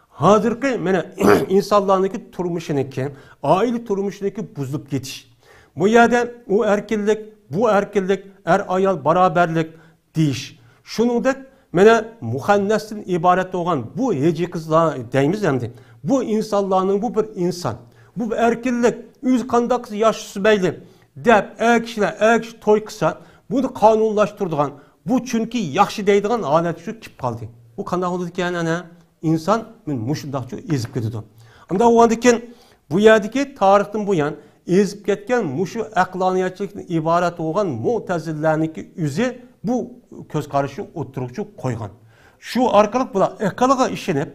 Hazırki mena insonlarniki turmushiniki, aile turmushiniki buzulib ketish. Bu yerda u erkinlik, bu erkinlik, ayol baraberlik deyish. Shuningdek, mana muhannasdan iborat bo'lgan bu heji qizlar deymiz endi. Bu insonlarning bu bir inson. Bu erkinlik o'z qanday yosh subayli deb kishilar to'y qilsa, buni qonunlashtiradigan, bu chunki yaxshi deydigan holat shu kelib qoldi. Bu qanday bo'ldi ekan ana? İnson men mushundaqcha ezib ketadi. Unda o'g'andikin bu yerdagi tarixdan bu yan ezib ketgan mushu aqloniyatchilikdan iborat bo'lgan Mu'tazilalarniki o'zi bu ko'z qarashni o'tiruvchi qo'ygan. Shu orqali bular aqlga ishinib,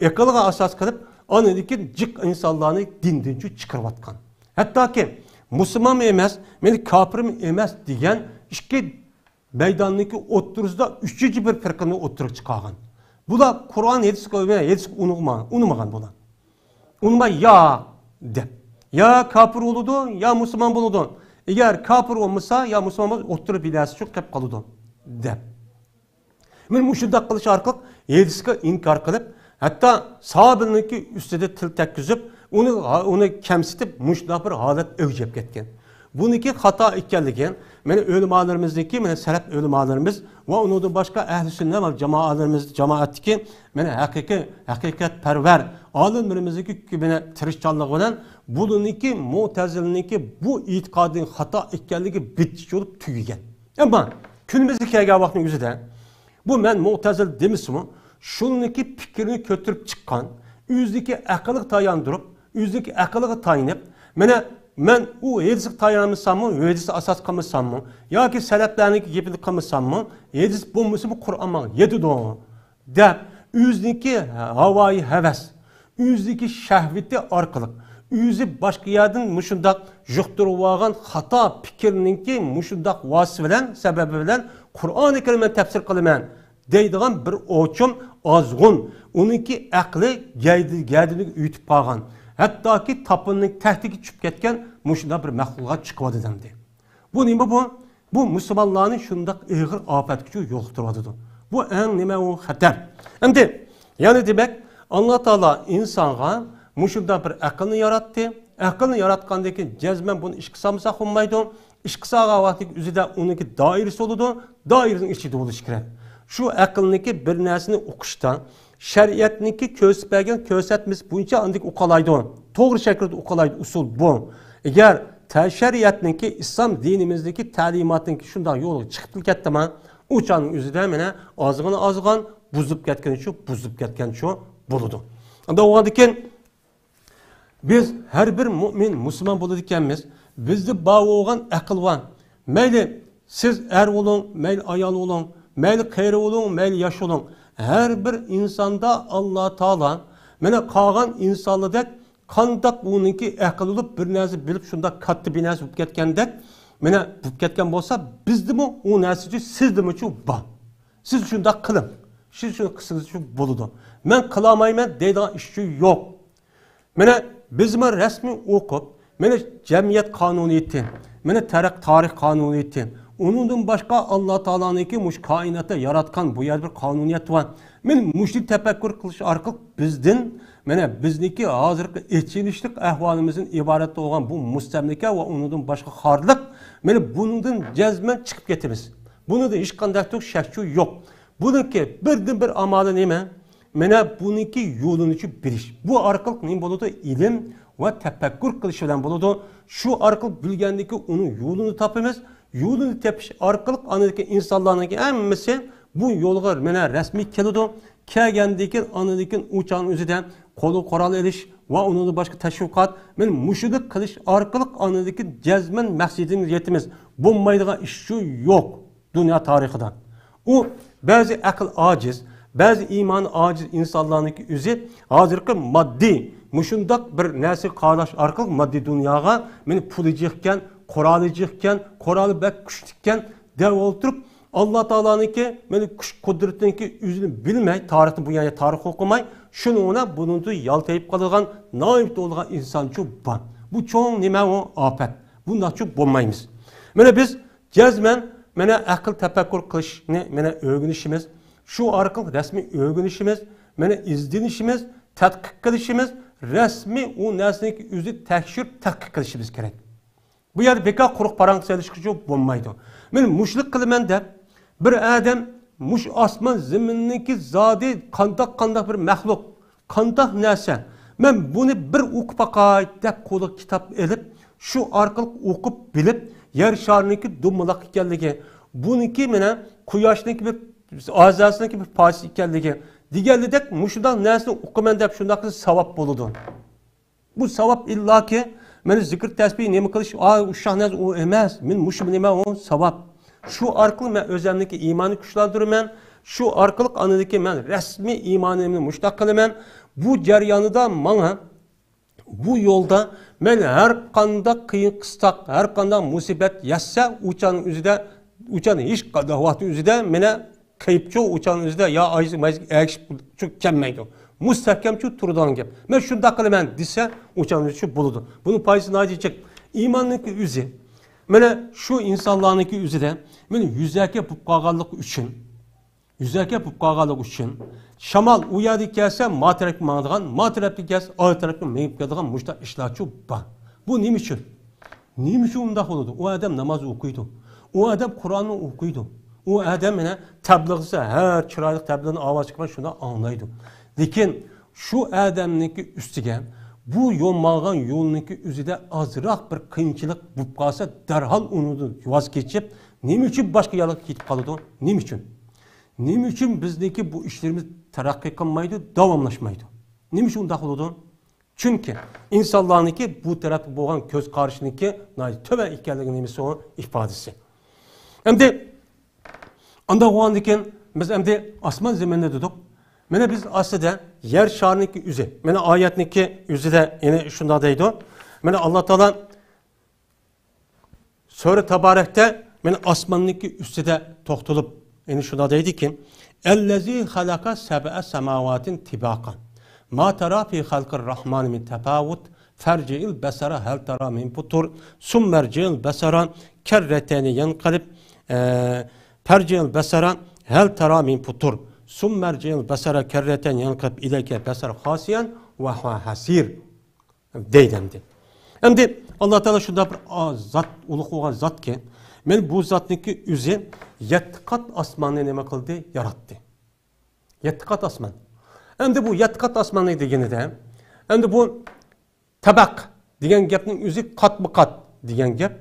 aqlga asos qilib, anadiki jiq insonlarni dindan chiqarayotgan. Hattoki musulmon emas, meni kofirim emas degan ikki maydonniki o'ttirisida uchinchi bir firqani o'tirib chiqargan. Bular Qur'on hadis unutmagan bular. Unutmay ya deb. Ya kafir oludu, ya Müslüman buludu. Eğer kafir olmasa, ya Müslüman olmasa, oturup bilası çok kep kalıdu. Deb. Men muşundak kılış arkalık, yediske inkar kılıp, hatta sahabeninki üstede til tekkizip, onu kemsitip, muşundak bir halet övcep ketken. Buniki hata ikkenligen, meni ölümalarımızdaki, meni selef ölümalarımız ve onun başka ehl-i sünnet ve cemaatteki, meni hakikat perver, alimlerimizdeki meni tirişçanlık olan, bununki Mu'taziliniki bu itikadın hata ikkenligi bitişi olup tüyügen. Ama günümüzdeki kelgen vaktin yüzüde, bu men Mu'tazil demişim, şununki fikrini kötürüp çıkan, yüzdeki akıllık tayandırıp, yüzdeki akıllık tayinip, men u hedislik tayanmışsam mı, hedis asas kılmışsam mı, ya ki seleflerindeki gibi kılmışsam mı, hedis bulmuşsa bu Kur'an'ma yedi doğu, dep, yüzdeki havayı heves, yüzdeki şehveti arkalık, yüzü başka yerden muşundak juhturuvağın hata fikirninki muşundak vasıf bilen, sebebi bilen Kur'an-ı Kerim'e tefsir kılmen deydiğen bir oçum azgun, onunki aklı geldiğini ütüp bağın. Hatta ki tapının tehdiki çıkıp ketken muşunda bir məxluqat çıkıvadı demdi. Bu neymi bu? Bu Müslümanların şundak ağır afet gücü yokturvadıdı. Bu en nime o xatar. Şimdi yani demek Allah Teala insana muşunda bir akılını yarattı. Akılını yaratkandaki cezmen bunu iş kısamısa olmaydı. İş kısağa vakti üzerinde onunki dairesi oldu. Dairenin içinde oluş gerek. Şu akılındaki bir nesini okuştan şeriatniki kösbegen kösetmesi boyunca andik ukalaydı. Doğru şekilde ukalaydı usul bu. Eğer şeriatniki, İslam dinimizdeki talimatınki şundan yolu çıkıp ketdimi, uçanın üzerinde mene azgın buzulup ketken şu buludu. Anda o diken biz her bir mümin, Müslüman buludu dikenmiz, bizde bağ olan akıl var. Meyli siz er olun, meyli ayal olun, meyli kayri olun, meyli yaş olun. Her bir insanda Allah Teala mene kalan insanlıdek kandak bununki akıl olup bir narsa bilip şunda kattı bir narsa bulup ketkendek mene bulup ketken bolsa bizde mi o narsa sizde mi şu ba. Siz şunda kılın. Siz şunu kısınız şu buludu. Men kılamayman deydiğin işçi yok. Mene bizme resmi okup, mene cemiyet kanuniyetin, mene tarih kanuniyetin, onundan başka Allah Teala'nınki muş kainatı yaratkan bu yer bir kanuniyet var. Men muşli tefekkür kılış arkalık bizden, mene bizniki hazırki etçilişlik ahvalımızın ibaret olan bu müstemlike ve onundan başka harlık, mene bunundan cezmen çıkıp getiririz. Bunu da hiç kandak şekçi yok. Bununki birden bir amalı neyme? Mene bununki yolunu biliş. Bu arkalık neyim buludu? İlim ve tefekkür kılışı bilen buludu. Şu arkalık bilgendeki onun yolunu tapımız. Yolunu tepiş arkalık anadaki insanlarındaki emmesi bu yolga mene resmi kelidu. Kelgendeki anadaki uçağın üzerinden kolu koral ediş ve onun başka teşvikat. Men muşuduk kılış arkalık anadaki cezmen maksidimiz yetimiz. Bulmaydığı iş şu yok dünya tarihinde. O bazı akıl aciz, bazı iman aciz insanlarınki üzü hazırki maddi, muşundak bir nesi kardeş arkalık maddi dünyaya meni pulayacakken, koralı bek küştükken dev oturup Allah Teala'nınki meni kuş kudretinki üzünü bilmey, tarihini bu yani tarih okumay, şunu ona bunun da yaltayıp kalırgan, naip olgan insan çok ban. Bu çoğun nime o afet. Bundan çok bulmayımız. Mene biz cezmen mene akıl tefekkür kılışını mene öğünüşümüz, şu arkalık resmi öğünüşümüz, mene izlenişimiz, tetkik kılışımız, resmi o nesneki üzü tekşir tetkik kılışımız gerek. Bu yer beka kuruk parantez ilişkisi bulmaydı. Men muşluk kılmen de bir adam muş asman zemindeki zadi kandak bir mehluk, kandak nese. Men bunu bir okup bakay dep kolu kitap edip şu arkalık okup bilip yer şarındaki dummalak ikenligi, bununki mene kuyaşındaki bir azasındaki bir parçası ikenligi, diğerledek muşudan nesini okumen dep şundaki savap buludu. Bu savap illaki men zikir tesbih nemi kılış, uşaq nez o emez, men muşum neme o savap. Şu arkalık men özlemdeki imanı güçlendirmen, şu arkalık anıdaki men resmi imanımını muştak kılımen, bu ceryanıda bana bu yolda men her kanda kıyın kıstak, her kanda musibet yassa uçanın üzerinde, uçanın hiç kadar vakti üzerinde mene kayıpçı uçanın üzerinde ya ayızı mayızı çok kemmeydi. Müstehkem şu turdan gep. Men şunda kılımen dise uçanın üzerinde buludu. Bunun payısını acıyacak. İmanlık üzü. Mene şu insanlarınki üzerinde mene yüzerke pupkağalık için, şamal uyadı gelse materek mağdığan, materek gelse ağır tarafı meyip geldiğin muşta işler çok var. Bu ne için? Ne için onda oldu? O adam namaz okuydu. O adam Kur'an'ı okuydu. O adam yine tebliğse her çıraylık tebliğinin avaz çıkma şuna anlaydı. Lakin şu adamınki üstüge bu yolmağın yolunki üzerinde azırak bir kıyınçılık bulup kalsa derhal onu vazgeçip ne için başka yerlere gidip kaldı? Ne için? Ne için bizdeki bu işlerimiz terakki kılmaydı, devamlaşmaydı? Ne için onda oldu? Çünkü insanlarınki bu tarafı boğan göz karşınınki töbe ikenliğinin nemisi o ifadesi. Hem de anda o andayken biz hem de asman zemininde dedik. Mene biz aslında yer şarınınki üzü. Mene ayetninki üzü de yine şundadaydı. Mene Allah Teala Sure Tebarek'te mene asmanınki üstü de toktulup yine şundadaydı ki Ellezî halaka seb'e semâvâtin tibâkan. Ma tera fi halkir rahman min tefavut. Ferci'il besara hel tera min putur. Summerci'il besara kerreteni yankalib. Ferci'il besara hel tera min putur. Summerci'il besara kerreteni yankalib ileke besara hasiyen ve hasir. Deydemdi. Hem de Allah Teala şunda bir zat, uluk olan zat ki men bu zatniki üzü 7 kat asmanı neme kıldı, yarattı. 7 kat asman. Hem de bu 7 kat asmanı dediğini de hem de bu tabak degan gapning o'zi qatma-qat degan gap.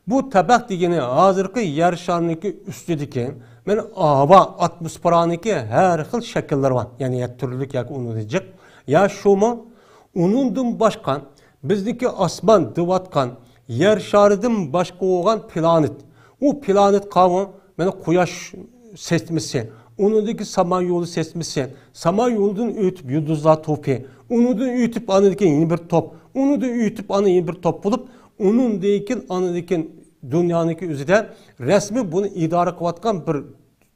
Bu tabaq degani hozirgi yer shariniki ustidagi mana havo atmosferaniki har xil shakllar bor. Ya'ni turlik yoki unudijik. Ya shumi unundan boshqa bizniki osmon devatgan yer sharidan boshqa bo'lgan planet. U planet qavmi mana quyosh sistemasi, unudagi samo yo'li sistemasi, samo yo'ldan o'tib yulduzlar to'pi, unudan o'tib anadagi yeni bir top, unudan o'tib ana yeni bir top bo'lib, unundan anadagi dunyoniki o'zida rasmiy buni idora qilayotgan bir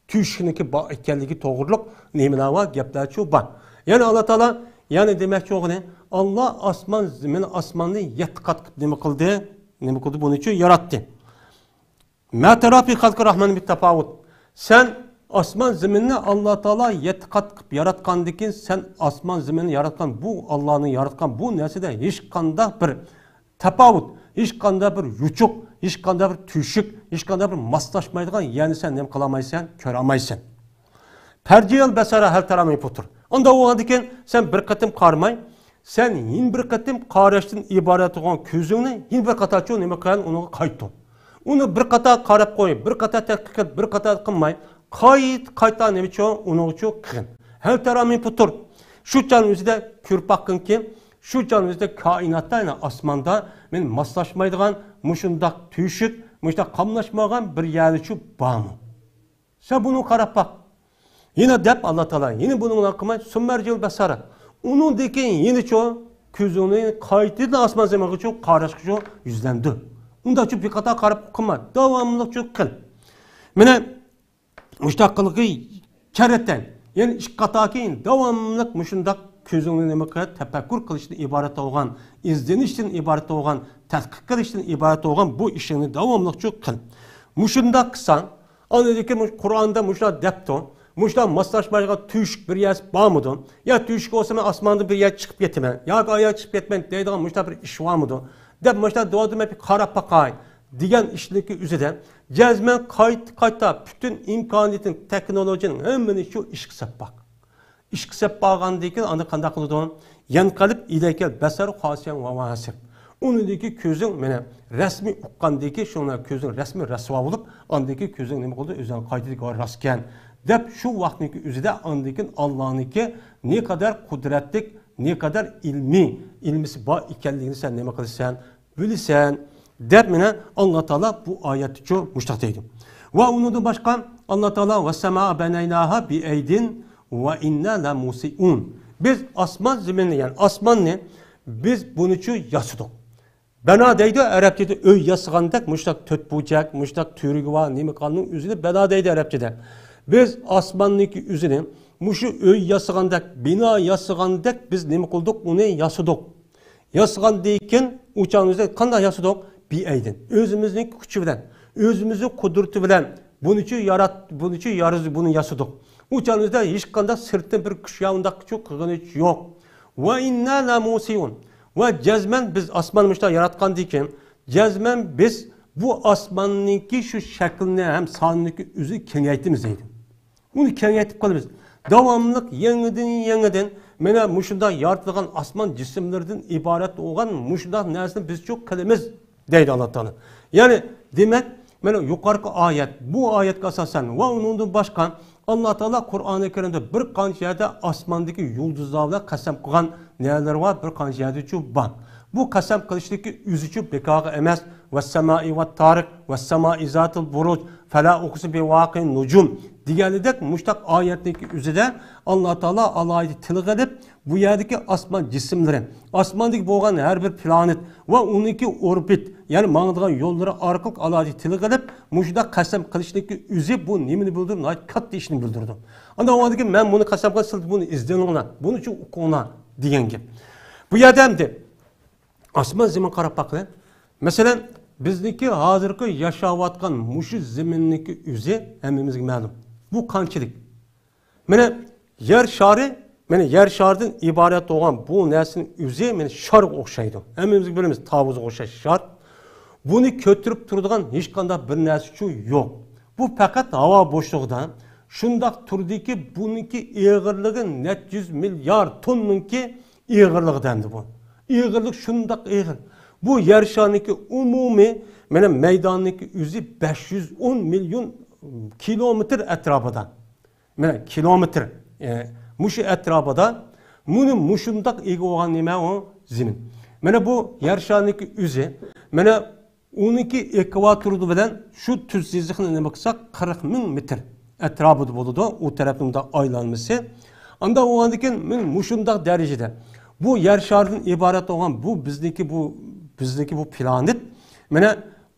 tüşkiniki ekanligi to'g'riliq nimalar va gaplar shu bor. Ya'ni Alloh taolo yani demakchi o'g'li Allah osmonni 7 qat qilib nima qildi? Nima qildi? Buni uchun yaratdi. Ma tarafi xalqi rahman bit tafavut. Sen osmon zaminni Alloh taolo 7 qat qilib yaratgandan keyin sen osmon zaminni yaratgan bu Allohning yaratgan bu narsada hech qanday bir tafavut, hech qanday bir yuchuq, hech qanday bir tüşük, hech qanday bir moslashmaydigan, ya'ni sen nima qila olmaysan, ko'ra olmaysan. Perciyel basara hal taramay putur. Onda o'g'adiken sen bir qatim qarmay, sen yin bir qatim qarashdan iborat bo'lgan ko'zingni yin bir qator cho'ng nima qilgan uni qaytdi. Uni bir qator qarab qo'yib, bir qator tadqiqot, bir qator qilmay, qayta nima cho'ng uni uchun qilin. Hal taramay putur. Shu chon o'zida ko'rpaqinki, shu chon o'zida koinotda, ya'ni osmonda men moslashmaydigan, mushundaq tüşük, mushundaq qamlashmagan bir yerda shu bormi? Sen buni qarab baq. Yine dep Allah Teala yine bunun hakkında summercil basara. Onun dekin yine çoğu közünü kayıtlı asman zemanı çok karışık çok yüzlendi. Onda çok bir kata karıp kılma. Devamlılık çok kıl. Mene müştakkılığı keretten yani iş katakin devamlılık müşundak közünü neme kadar tefekkür kılıştan ibaret olgan, izlenişten ibaret olgan, tetkik kılıştan ibaret olgan bu işini devamlılık çok kıl. Müşundak kısan, anladaki Kur'an'da müşundak depto. Muştan maslaşmayacak tüşük bir yer var mıdır? Ya tüşük olsa ben asmanda bir yer çıkıp yetmem. Ya ayağa çıkıp yetmem deydiğim muştan bir iş var mıdır? Dep muştan doğdum hep kara pakay. Diyen işleki üzerinde cezmen kayıtta bütün imkaniyetin, teknolojinin hemini şu iş kısap bak. İş kısap bağın deyken anı kanda kılıdığın yan kalıp ileykel beser khasiyen ve vasir. Onundaki közün mene resmi ukkandaki şunlar közün resmi resva olup andaki közün ne oldu? Özel kayıtlık var rastken. Dep şu vaktindeki üzerinde andaki Allah'ınki ne kadar kudretlik, ne kadar ilmisi var ikenliğini sen ne kılırsan, bilirsen. Dep mene Allah Teala bu ayeti çok müştahteydi. Ve onu da başka Allah Teala ve sema benaynaha bi eydin ve inna la musiun. Biz asman zeminini yani asman ne? Biz bunu için yasıdık. Bena deydi Arapçada öy yasıgandak, müştak töt bucak, müştak türügü var, nemi kanunun üzerinde bena deydi Arapçada. Biz asmanniki üzerine muşu öy yasıgandak, bina yasıgandak biz nemi kıldık, onu yasıdık. Yasıgan deyken uçağımızda kanda yasıdık? Bir eydin. Özümüzün küçü bilen, özümüzün kudurtu bilen, bunun için yarızı bunu yasıdık. Uçağımızda hiç kanda sırtın bir kış yağındak çok kıgınıç yok. Ve inna la musiyun. Ve cezmen biz asmanmışta yaratkan deyken, cezmen biz bu asmannınki şu şeklini hem sanındaki üzü kengaytimiz deydi. Bunu kengaytip kalırız. Devamlılık yeniden mene muşunda yaratılgan asman cisimlerden ibaret olan muşunda neresini biz çok kalemiz deydi Allah Teala. Yani demek mene yukarıki ayet, bu ayet asasen ve onun başka Allah Teala Kur'an-ı Kerim'de bir qancha yerde asmandaki yulduzlarla kasam kılgan neler var bir qancha yerde şu var. Bu kasam kılıştaki üzücü bekağı emez ve semai ve tarik ve semai zatul buruc fela ukusu bi vakin nucum diğerledek muştak ayetteki üzerinde Allah Teala alaydı tılık edip bu yerdeki asman cisimleri, asmandaki boğan her bir planet ve onunki orbit yani mağdığın yolları arkalık alaydı tılık edip muştak kasam kılıştaki üzü bu nemini bildirdi, nait katlı işini bildirdi. Anda o adaki ben bunu kasam kılıştırdı, bunu izleyin ona, bunu çok okuna diyen gibi. Bu yerden de asman zemin qarab bakın. Mesela bizdeki hazırki yaşavatkan muşu zemindeki üze hemimizge ma'lum. Bu qanchalik. Mana yer şari, mana yer şardan ibaret olan bu narsani üze mana şarga o'xshaydi. Hemimizge bilamiz tavuzga o'xshash shar. Buni ko'tirib turadigan hech qanday bir narsa shu yo'q. Bu faqat havo bo'shlig'idan shundaq turdiki buniki eg'irligi net 100 milyar tonnunki eg'irligidandir bu. İğirlik şundak ağır. Bu yer şarındaki umumi meydandaki yüzü 510 milyon kilometre etrafında. Kilometre. Muşu etrafında. Bunun muşundak egi olan nime o zemin. Bu yer şarındaki yüzü. Onunki ekvatordu bilen şu tüzsizlikine ne baksak 40 bin metre etrafı buludu. O tarafında aylanması. Anda o andakin muşundak derecede. Bu yer şarının ibaret olan bu bizdeki bu planet.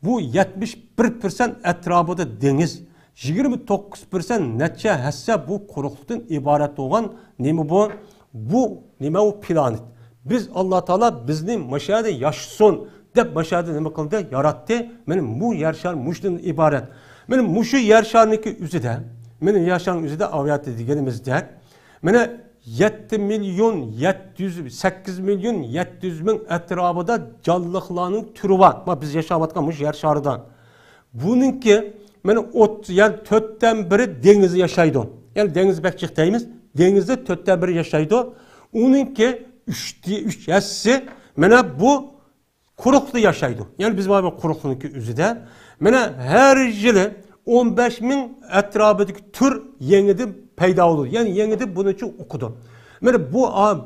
Bu 71% etrafında deniz. 29% netçe hesse bu kurukluktan ibaret olan nemi bu? Bu neme o planet. Biz Allah Teala bizni maşayada yaşasın dep maşayada neme kıldı yarattı. Bu yer şar muştan ibaret. Muşu yer şarındaki üzide. Yer şarının üzide avyat dediğimizde. 7 milyon 8 milyon 700 bin etrafında canlılarının türü var. Biz yaşavatkanmış yer şarıdan. Bununki yani 4'ten biri denizde yaşaydı. Yani deniz bekçik deyimiz. Denizde 4'ten biri yaşaydı. Onunki 3 yaşsı bu kuruklu yaşaydı. Yani biz var kuruklununki üzüde. Her yılı 15 bin etrafındaki tür yeniden peyda olur. Yani yeniden bunun için okudu.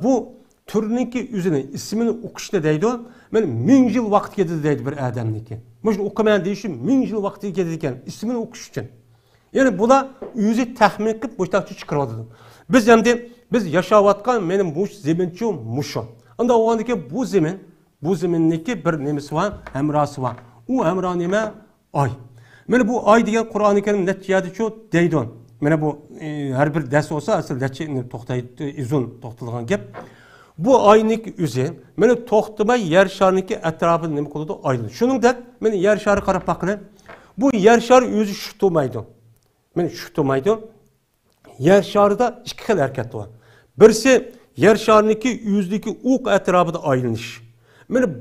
Bu türününki üzerine ismini okuşta deydi. 1000 yıl vakit gedidi deydi bir adamniki. Okumayan deyişim 1000 yıl vakti gedidiyken ismini okuş için. Yani bu da yüzü tahmin edip boştakçı çıkarıldı. Biz yaşavatkan bu zeminçi muşu. Anda o andaki bu zemindeki bir nemesi var, emrası var. O emra neme? Ay. Bu ay diyen Kur'an-ı Kerim neticede çok deydon. Bu her bir ders olsa asıl neticede toxtaydı, izun toxtılgan gep. Bu aynik üzü, toxtımay yer şarındaki etrafında neme koludu aydın. Şunun da, yer şarı qarab bakın. Bu yer şarı yüzü şutumaydı. Şutumaydı. Yer şarıda iki xil hareket var. Birisi yer şarındaki yüzdeki uq etrafında ayrılış.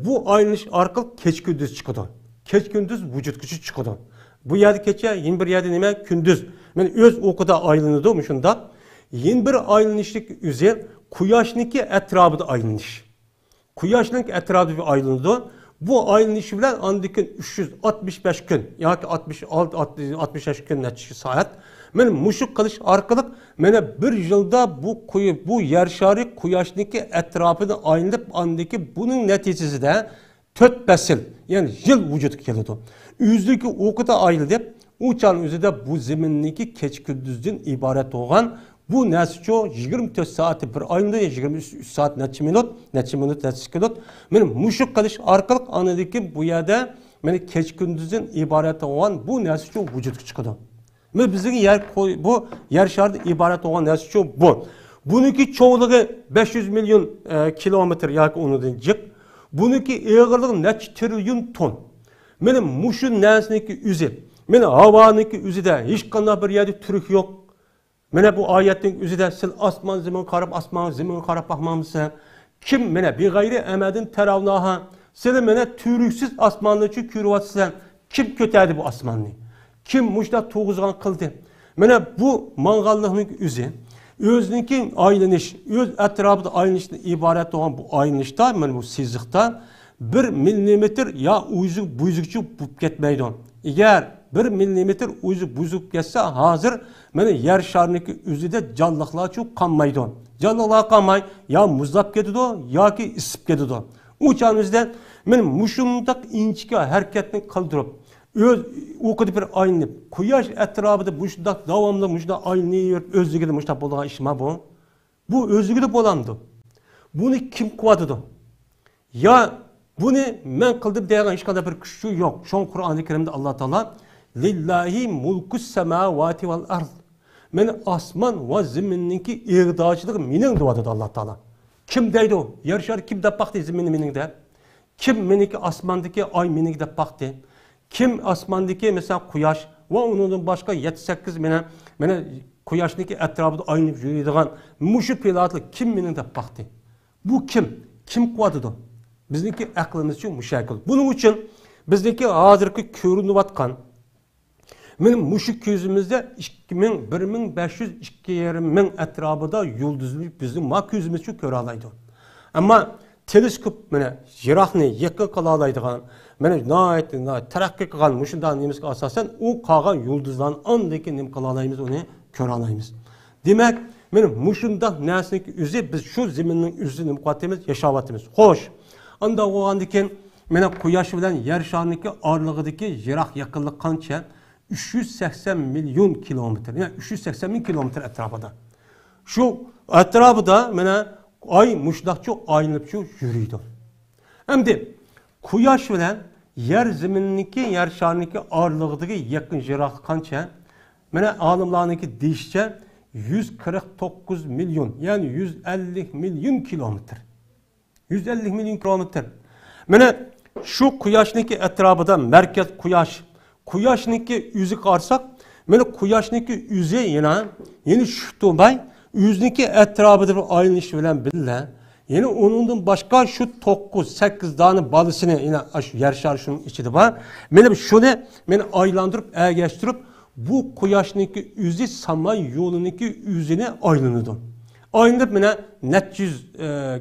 Bu ayrılış arkalı keç gündüz çıkıdı. Keç gündüz vücut gücü çıkıdı. Bu yerde keçe, yeni bir yerde neme gündüz. Öz uqda ayrıldı şunda. Yeni bir ayrılışlık üzeri Kuyaşniki etrafında ayrılış. Kuyaşniki etrafında ayrıldı. Bu ayrılış bilen andikin 365 gün, yani 66-65 gün neçe saat. Muşuk kılış arkalık, bir yılda bu yer şarı Kuyaşniki etrafında ayrılıp andiki bunun neticesi de 4 besil, yani yıl vücut geldi. Yüzdeki okuda ayrılıp, uçan üzerinde bu zemindeki keç gündüzden ibaret olan bu nesço 24 saati bir ayında 23 saat neçe minut, neçe sekund. Muşuk kılış arkalık anladaki bu yerde keç gündüzden ibaret olan bu nesço vücut çıkıyor. Bizim bu yer şartı ibaret olan nesço bu. Bununki çoğunluğu 500 milyon kilometre yak onundan cık. Bununki ağırlığı neç trilyon ton. Muşun nesneki üzü. Havanınki üzü de hiç kanına bir yerde türük yok. Bu ayetin üzüde sil asman zemin karab asman zemin karab bakmamızsa kim bir gayri emedin teravnaha sil türüksüz asmanlı çü kürvatsan kim köteydi bu asmanlı kim muşda tuğuzgan kıldı bu mangallıqның üzü özünki ayrılış öz etrafında ayrılışdan ibaret olan bu ayrılışta bu sizlikta 1 milimetre ya uyuzuk buyuzukçu bup ketmeydi. Eğer 1 milimetre uyuzuk buyuzuk geçse hazır yer şarındaki üzüde canlıqlar çok kanmaydı. Canlıqlar kanmay ya muzlap ketidi ya ki isip ketidi. Uçan üzden muşundak inçike hareketini kaldırıp okudu bir aynayıp kuyaş etrafında muşundak davamlı muşundak aynayıp özlüğüde muşundak bolağan işma bu. Bu özlüğüde bolandı. Bunu kim kuvadıdı? Ya bunu men kıldım diyen hiç kadar bir güçü yok. Şu an Kur'an-ı Kerim'de Allah Teala lillahi mulkus semavati vel ard. Asman ve zemininki iğdacılık minin duadı Allah Teala. Kim deydi o? Yarışar kim de baktı zemini minin de? Kim miniki asmandaki ay minik de baktı? Kim asmandaki mesela kuyaş ve onun başka 7-8 kuyaşdaki etrafında aynı yürüydiğin muşu pilatlı kim minin de baktı? Bu kim? Kim kuvadıdı? Bizdeki aklımız için müşakil. Bunun için bizdeki hazırki körünü vatkan muşu közümüzde 1500-2000 etrafında yıldızlı bizim mak yüzümüz için kör alaydı. Ama teleskop mene jiroqni yaqin qila oladigan, mene taraqqiy qilgan mushunday nimasiga asosan u qolgan yulduzlarni andaki nim qila olamiz, uni ko'ra olamiz. Demak, mene mushunday narsaniki o'zi biz shu zaminning o'zini muqaddimiz yashayapmiz. Xo'sh, unda o'g'andan keyin mene quyosh bilan yer shariniki oralig'idagi yiroq yaqinlik qancha? 380 milyon kilometr, yani 380 bin kilometr etrafında. Şu etrafında mene ay muşlakçı aylanıp yürüydü. Hem de quyosh bilan yer zeminniki, yer shariniki oralig'idagi yaqin yiroq qancha? Mene olimlarniki deyishcha 149 milyon, yani 150 milyon kilometr. 150 milyon kilometr. Mene şu quyoshning etrafida merkez quyoshning yüzü qarsak, mene quyoshning yüzü yine şu to'bay yüzniki etrafida bir aylanish bilan billa, yine onundan başka şu 9-8 tane balısını yine şu yer şarı şunun içinde var. Mene şunu mene aylandırıp ergeçtirip bu quyoshning yüzü samay yoluniki yüzüne aylanıdı. Aylanıp mene net yüz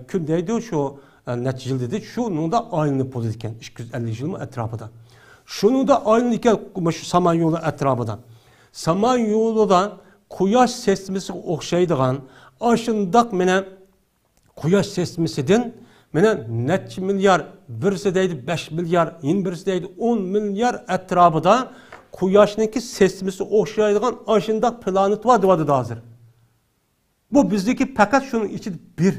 kündeydi şu net yıl dedi. Şunun da aylanıp oldu iken 250 yıl mı etrafında. Şunu da aynı iken şu Samanyolu etrafında. Samanyolu'da quyosh sesmisi o'xshaydigan aşındak mene quyosh sesmisidan mene neçe milyar, birisi deydi 5 milyar, yine birisi deydi 10 milyar etrafında quyoshning sesmisi o'xshaydigan aşındak planet var da hazır. Bu bizdeki fakat şunun içi bir.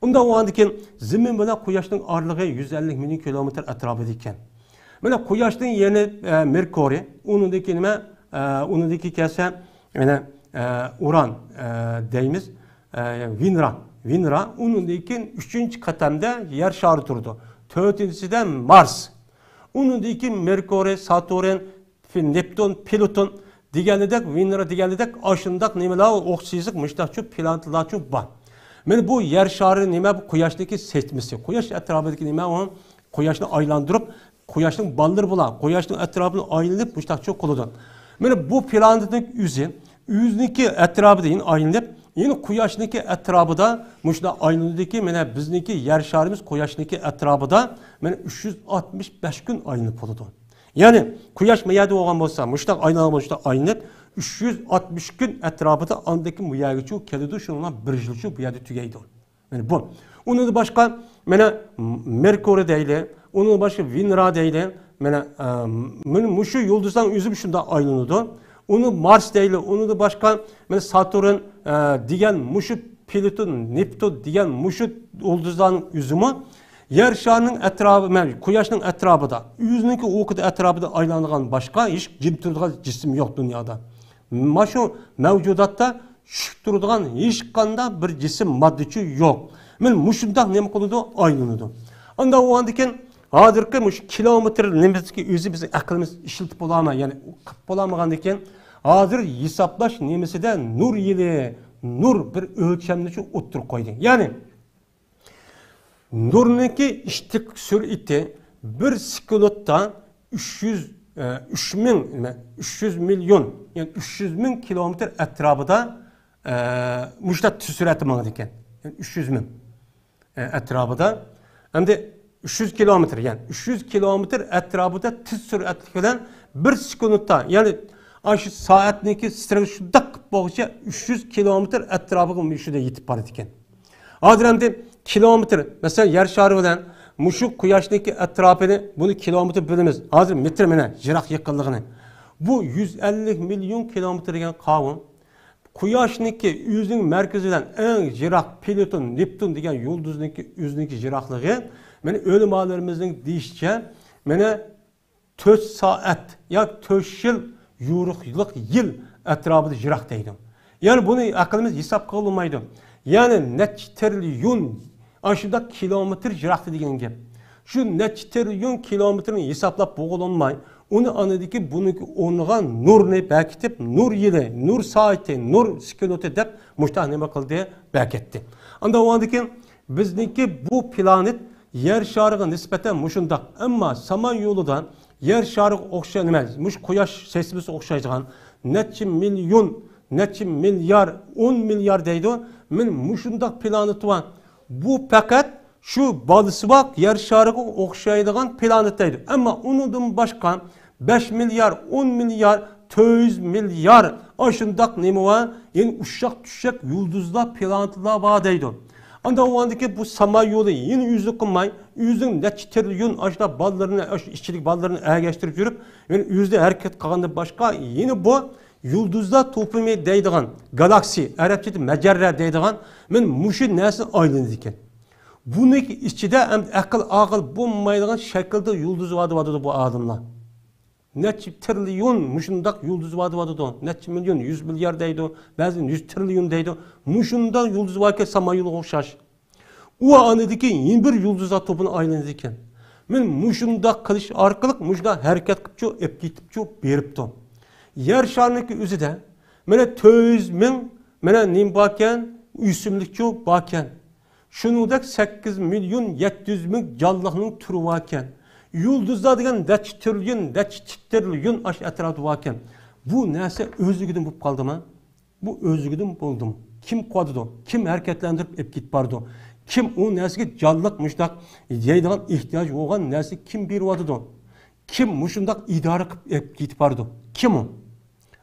Onda o andaki zemin bilan quyoshning oralig'i 150 milyon kilometr etrafida ekan. Mana quyoshning yeni Merkuriy, unindagi nima, unindagi kelsa mana Uran deymiz, Venera, unindagi 3-chi qatamda yer shari turdi. 4-inchisida Mars. Unindagi Merkuriy, Saturn, Neptun, Pluton deganidek, Venera deganidek aşındak nimalar o'xshaysiz mushtaqchi planetlar bor. Mana bu yer shari nima, bu quyoshdagi sesmisi. Quyosh atrofidagi nima, u quyoshni aylantirib quyoshning balları bulan, quyoshning etrafını aylanıp müştakçı qiladi. Mana bu planetning yüzniki etrafida yine aylanıp, yine quyoshning etrafida müşta aylanadiki, mana bizniki yer sharimiz quyoshning etrafida mana 365 gün aylanıp qoladi. Yani quyosh mayada bo'lgan bo'lsa, müşta aylanıp 360 gün etrafida andaki bu yerga keladi, shundan bir yil bu yerda tugaydi. Yani bu. Onu da başka mana Merkuriy deyli, onun başka Venera deyli, mana şu yulduzdan yüzü şunda aylanıdı. Onu Mars deyli, onu da başka mana Saturn degan muşu Pluton, Neptun degan muşu yulduzdan yüzümü yer şarının etrafı, quyoshning etrafida, yüzünün o'qida etrafida aylanadigan başka hiç jim turadigan cisim yok dünyada. Maşu mevcudatta şu turadigan hiç qanday bir cisim maddeci yok. Men mushundaq nima qiladi? Aylanadi. Unda o andiken hozirgi mush kilometr nimasiga o'zi biz aqlimiz ishlatib bo'lama, ya'ni qilib bo'lamagan ekan, hozir hisoblash nimasida nur yili, nur bir o'lchamni o'ttirib qo'ydi. Ya'ni nurniki ishtiq sur'ati bir sekundda 300 milyon, yani 300 bin kilometr etrafida mushta sur'ati mangdi ekan. Yani 300 bin etrafida hem de 300 kilometre, yani 300 kilometre etrafında tez süratli bilen bir sekundda, yani şu saatniki şudak boğuşa 300 kilometre etrafına şurada yetip var iken. Adremde kilometre, mesela yer şarı bilen muşuk quyoshning etrafını bunu kilometre bölümüz. Hazır metre mene jiroq yaqinligini. Bu 150 milyon kilometregen qavun. Quyoshning o'zining markazidan eng jiroq Pluton, Neptun degan yulduzning o'zining jiroqligi mana o'limalarımızın deyishcha mana 4 saat yoki 4 yil yo'riqlik yil atrofida jiroq deydi. Yani bunu aqlimiz hisob qilolmaydi. Yani necha trilyon aşıda kilometr jiroqda degan gap. Şu necha trilyon kilometrini hisoblab bo'lolmay, onu anladiki buniki o'rniga nurni bekitib, nur yili, nur saati, nur sekunti deb mushtaq nima qildi, bekitdi. Anda o andaki bizniki bu planet yer shariga nisbatan mushundaq, ammo Samanyoludan yer shariga o'xshagan emas. Mush quyosh sesmisi o'xshaydigan necha milyon, necha milyar, 10 milyar deydi. Men mushundaq planet var. Bu fakat şu balısı bak yer şarığı okşaydıgan planetteydi. Ama onundan başka 5 milyar, 10 milyar, 100 milyar aşındak nemi var? Yani uşak düşecek yıldızlar, planetler var deydi. Anda o andaki bu sama yolu yine yüzü kılmay, yüzün neçe trilyon aşıda ballarını, işçilik ballarını ergeçtirip yürüp, yani yüzde hareket kalanda başka yine bu yıldızlar toplumu deydiğen, galaksi, Arapçada mecerre deydiğen, men muşu nesi aylınız iken. Bunun içinde akıl ağıl bulmaydiğen şekilde yıldız vardı bu adımlar. Neçe trilyon muşundak yıldız vardı. Neçe milyon, 100 milyar deydi. Bazen 100 trilyon deydi. Muşundan yıldız varken sama yolu okşaş. O anedeki yeni bir yıldızlar topunu aylınız iken. Men muşundak kılış arkalık muşda hareket kıpçı, epkitipçi beripti. Yer şarındaki üzüde, mene 100 min, mene nim baken, üsümlükçü baken. Şunudek 8 milyon 700 bin callahının türü vaken. Yıldızlar degen deç trilyon aş etrafı vaken. Bu neyse özlügüdün bu kaldı mı? Bu özlügüdün buldum. Kim koydu? Kim hareketlendirip ep git bardı? Kim o neyse callık müştak yeydiğen ihtiyaç olan neyse kim bir vadı? Kim muşundak idare ep git bardı? Kim o?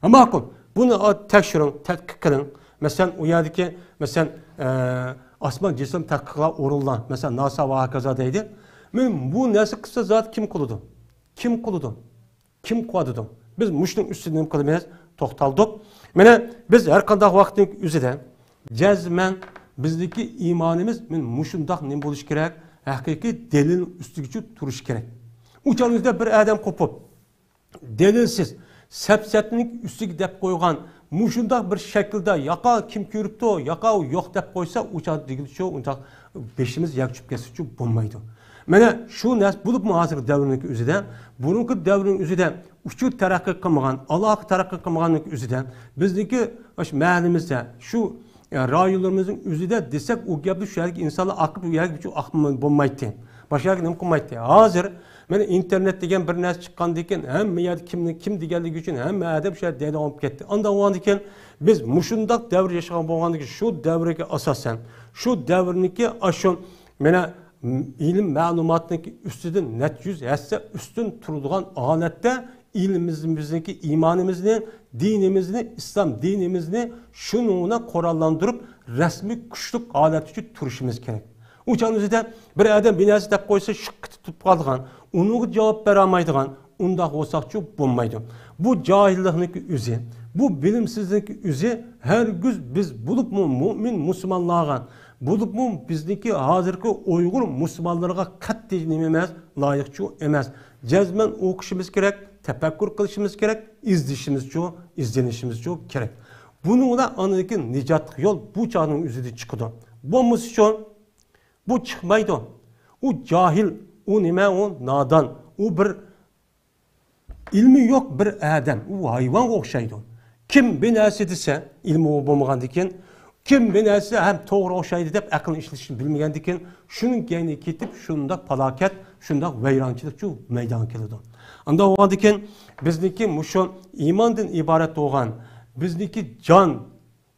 Ama akıl. Bunu tekşirin, tetkik kılın. Mesela o yerdeki mesela asman cisim tetkikler oruldan. Mesela NASA ve hakaza deydi. Bu neyse kısa zat kim kuludu? Kim kuludu? Kim koydu? Biz muşun üstünden kılmayız. Toxtaldık. Mene biz her kadar vaktin üzerinde cezmen bizdeki imanımız muşundak ne buluş gerek? Hakiki delilin üstügücü turuş gerek. Uçağınızda bir adam kopup delilsiz sepsetlik üstüge dep koygan muşundak bir şekilde yaka kim körüptü o yaka yok dep koysa uçağı digilçi uçak beşimiz yakçıp kesici bulmaydı. Mene şu nes bulup mu hazır devrindeki üzerinde bununki devrinin üzerinde uçu terakki kılmagan Allah terakki kılmaganlık üzerinde bizdeki mahallimizde şu rayularımızın üzerinde desek o gibi şu yerki insanlar akıp yerki şu akımı bulmaydı. Başka yerki nem kılmaydı. Hazır mene internet degen bir nes çıkan deken hem yer kim digeldiği için hem adem şey deyde olup gitti. Anda o an deken biz muşundak devr yaşayan bolgandaki şu devreki asasen şu devrindeki aşın mene ilim malumatındaki üstüden net yüz etse üstün turulgan alette ilimimizdeki imanımızı, dinimizni, İslam dinimizni şununa korallandırıp resmi kuşluk alet için turuşumuz gerek. Uçağın üzerinde bir adam binası dep koysa şık tutup kaldıgan, onu cevap veremaydıgan, onda olsakçı bulmaydı. Bu cahilliklik üzü, bu bilimsizlik üzü her güz biz bulup mu mümin Müslümanlığa bulup mu bizdeki hazırki Uygur Müslümanlarına katdeyini emez, layıkçı emez. Cezmen okuşumuz gerek, tefekkür kılışımız gerek, izlenişimiz çok gerek. Bununla anadaki nicat yol bu çağın üzerinde çıkıyor. Bu musyon, bu çıkmaydı. O cahil, o nime o nadan, o bir ilmi yok bir adam, o hayvan okşaydı. Kim binası ise ilmi olmayan diken, kim binası hem doğru okşaydı deyip akıl işleyişini bilmeyen diken, şunun geyni ketip şunda felaket, şunda veyrançılık şu meydan kelidi. Anda o diken bizdeki muşu imandan ibaret olan, bizdeki can,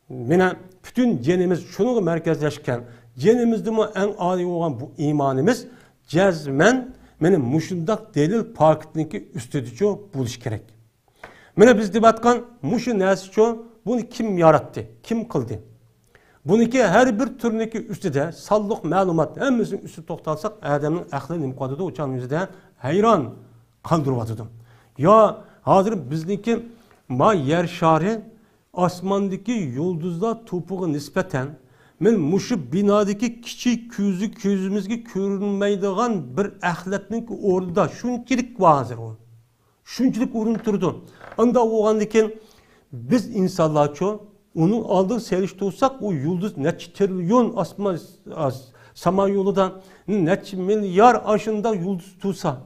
mene bütün cenimiz şunu merkezleşken, cenimizde mi en âli olan bu imanımız cezmen mene muşundak delil paketindeki üstüdücü buluş gerek. Mene biz debatkan muşu nesi bunu kim yarattı, kim kıldı? Bununki her bir türündeki üstüde sallık malumat hemimizin üstü toktalsak Adem'in aklı nimkadıda uçan yüzde hayran kaldırıvadıdım. Ya hazır bizdeki ma yer şari asmandaki yıldızlar topuğu nispeten men muşu binadaki kiçik küzümüzge görünmeydiğen bir ahlatning orada şunçilik vazir o. Şunçilik orun turdu. Anda oğandaki biz insanlar onun aldığı serişte olsak o yıldız neçe trilyon sama yoludan neçe milyar aşında yıldız tutsa.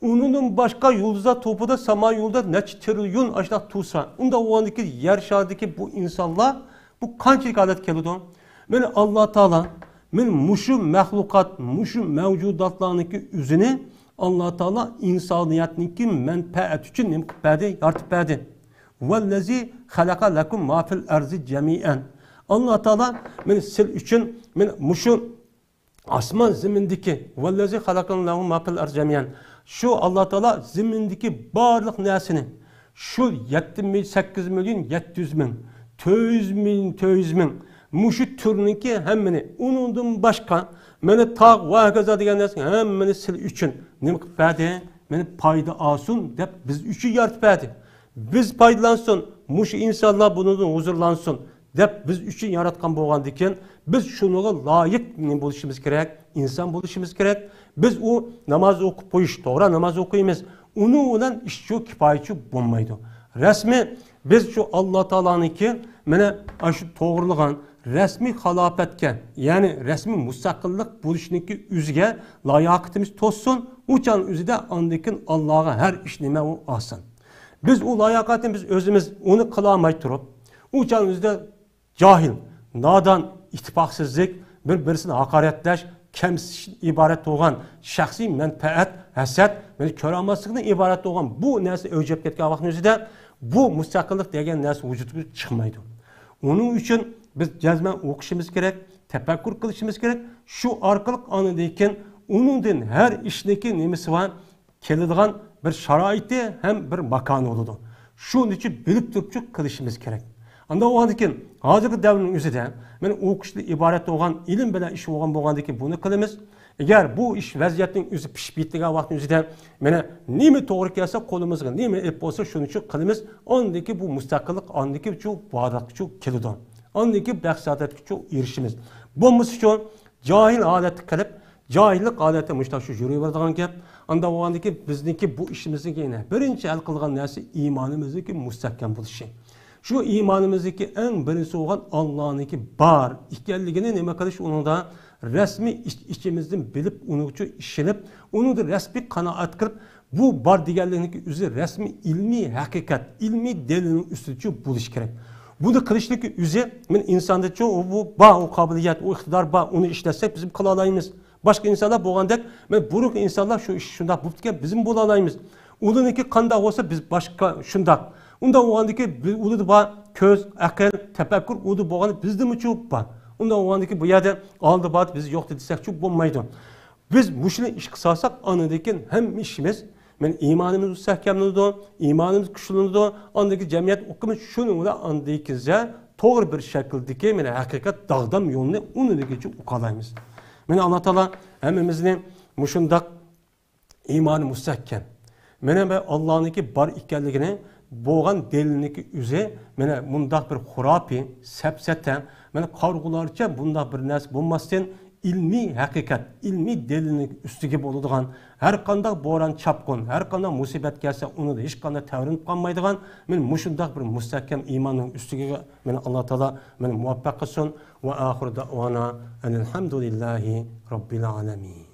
Onun başka yıldızlar topu da sama yolda neçe trilyon aşında tutsa. Onda o andaki yer şahideki bu insanlar bu kançilik alet kelidi. Yani Allah Teala muşu mahlukat, muşu mevcudatlarındaki üzerine Allah Teala insaniyetindeki menfaat için nimkipedi, yartıpedi. وَالَّذ۪ي خَلَقَ لَكُمْ مَا فِي الْاَرْضِ جَمِيعًا Allah Teala sil için muşu Asman zimindeki vallazi halakallahu ma fil arjamiyan. Şu Allah Teala zimindeki barlıq nəsini şu 8 milyon 700 min 400 min muşu türününki hemmini onundan başka meni tağ ve hakaza degan narsa hemmini sil üçün nima qilib berdi? Meni payda olsun deb biz üçün yaratib berdi. Biz paydalanсын, muş insanlar bundan huzurlansın deb biz üçün yaratgan bo'lgandikan, biz şunuga loyiq bo'lishimiz kerak, inson bo'lishimiz kerak. Biz o namaz o'qib qo'yish, to'g'ri namaz o'qiymiz. Uni bilan ish shu kifoyachi bo'lmaydi. Rasmi biz şu Allah Teala'nınki mana shu to'g'rilagan resmi xalofatga, ya'ni resmi mustaqillik bo'lishniki o'ziga layoqatimiz to'ssin, o'chan o'zida ondikin Allohga har ish nima u olsin. Biz o layoqatni biz o'zimiz uni qila olmay turib, o'chan o'zida cahil, nadan, ittifoqsizlik, bir-birini haqoratlash, kamsitishdan iborat bo'lgan shaxsiy manfaat, hasad, meni ko'rolmaslikdan iborat bo'lgan bu narsa o'jab ketgan vaqtning o'zida bu mustaqillik degan narsa vujudga chiqmaydi. Onun uchun biz jazman o'qishimiz kerak, tafakkur qilishimiz kerak. Shu orqali anidikin uningdan har ishniki nimasi va keladigan bir sharoiti ham bir makoni bo'ladi. Shuning uchun bilib turib qilishimiz kerak. Anda o'g'andikin hozirgi davrning o'zida men o'qishli iborat bo'lgan ilm bilan ish bo'lgandikin buni qilamiz. Agar bu ish vaziyatning o'zi pishib bitgan vaqtning o'zida mana nima to'g'ri kelsa qo'limizga nima ep bo'lsa shuning uchun qilamiz. Ondaki bu mustaqillik, ondaki shu boylik shu keladi. Ondaki baxsadatga erishimiz. Bo'lmasa uchun jahil holatga qilib, jahillik holatda mushta shu yuraveradigan gap. Anda o'g'andiki bizniki bu ishimizni yana birinchi hal qilgan narsa iymonimizniki mustahkam bo'lishi. Şu imanımızdaki en birinci olan Allah'ınki bar ekanligini nima qilish uningda resmi içimizden bilip onu uchun ishilib, onu da resmi qanoat qilib, bu bar deganlikniki o'zi resmi ilmiy haqiqat, ilmiy dalilning ustida bo'lish kerak. Bunu qilishlik o'zi men insonda bu bar, o qobiliyat, o iqtidor bar, uni ishlasak biz qila olamiz. Boshqa insonlar bo'lgandek, men buruq insonlar shu ish shunday bo'libdi, bizim bo'la olamiz. Ularniki qanday bo'lsa biz boshqa shunday. Unda o'g'andiki ularda bor ko'z, aql, tafakkur ularda bo'lgan bizda muchub bor. Unda o'g'andiki bu yerda oldi bor biz yo'q desakchi bo'lmaydi. Biz mushuni ish qilsak, anidikin ham ishimiz men imonimiz mustahkamlanadi, imonimiz kuchlanadi, andagi jamiyat o'qimiz shuni bilan andikinza to'g'ri bir shakldagi men haqiqat dog'dam yo'lni unidikicha o'qalaymiz. Men Alloh taolo hammamizni mushundaq iymoni mustahkam. Mena ben Allah'ınki bar ekanligini bo'lgan delilniki o'zi mana bundaq bir xurafi, sapsatan, mana qarg'ularcha bundaq bir narsa bo'lmasdan ilmiy haqiqat, ilmiy delilning ustiga bo'ladigan, har qanday bo'ron chapqin, har qanday musibat kelsa uni hech qanday tavrinib qolmaydigan, men mushundaq bir mustahkam iymonning ustiga meni Alloh taolo meni muvaffaq qilsin va oxir da'vona alhamdulillahi robbil alamin.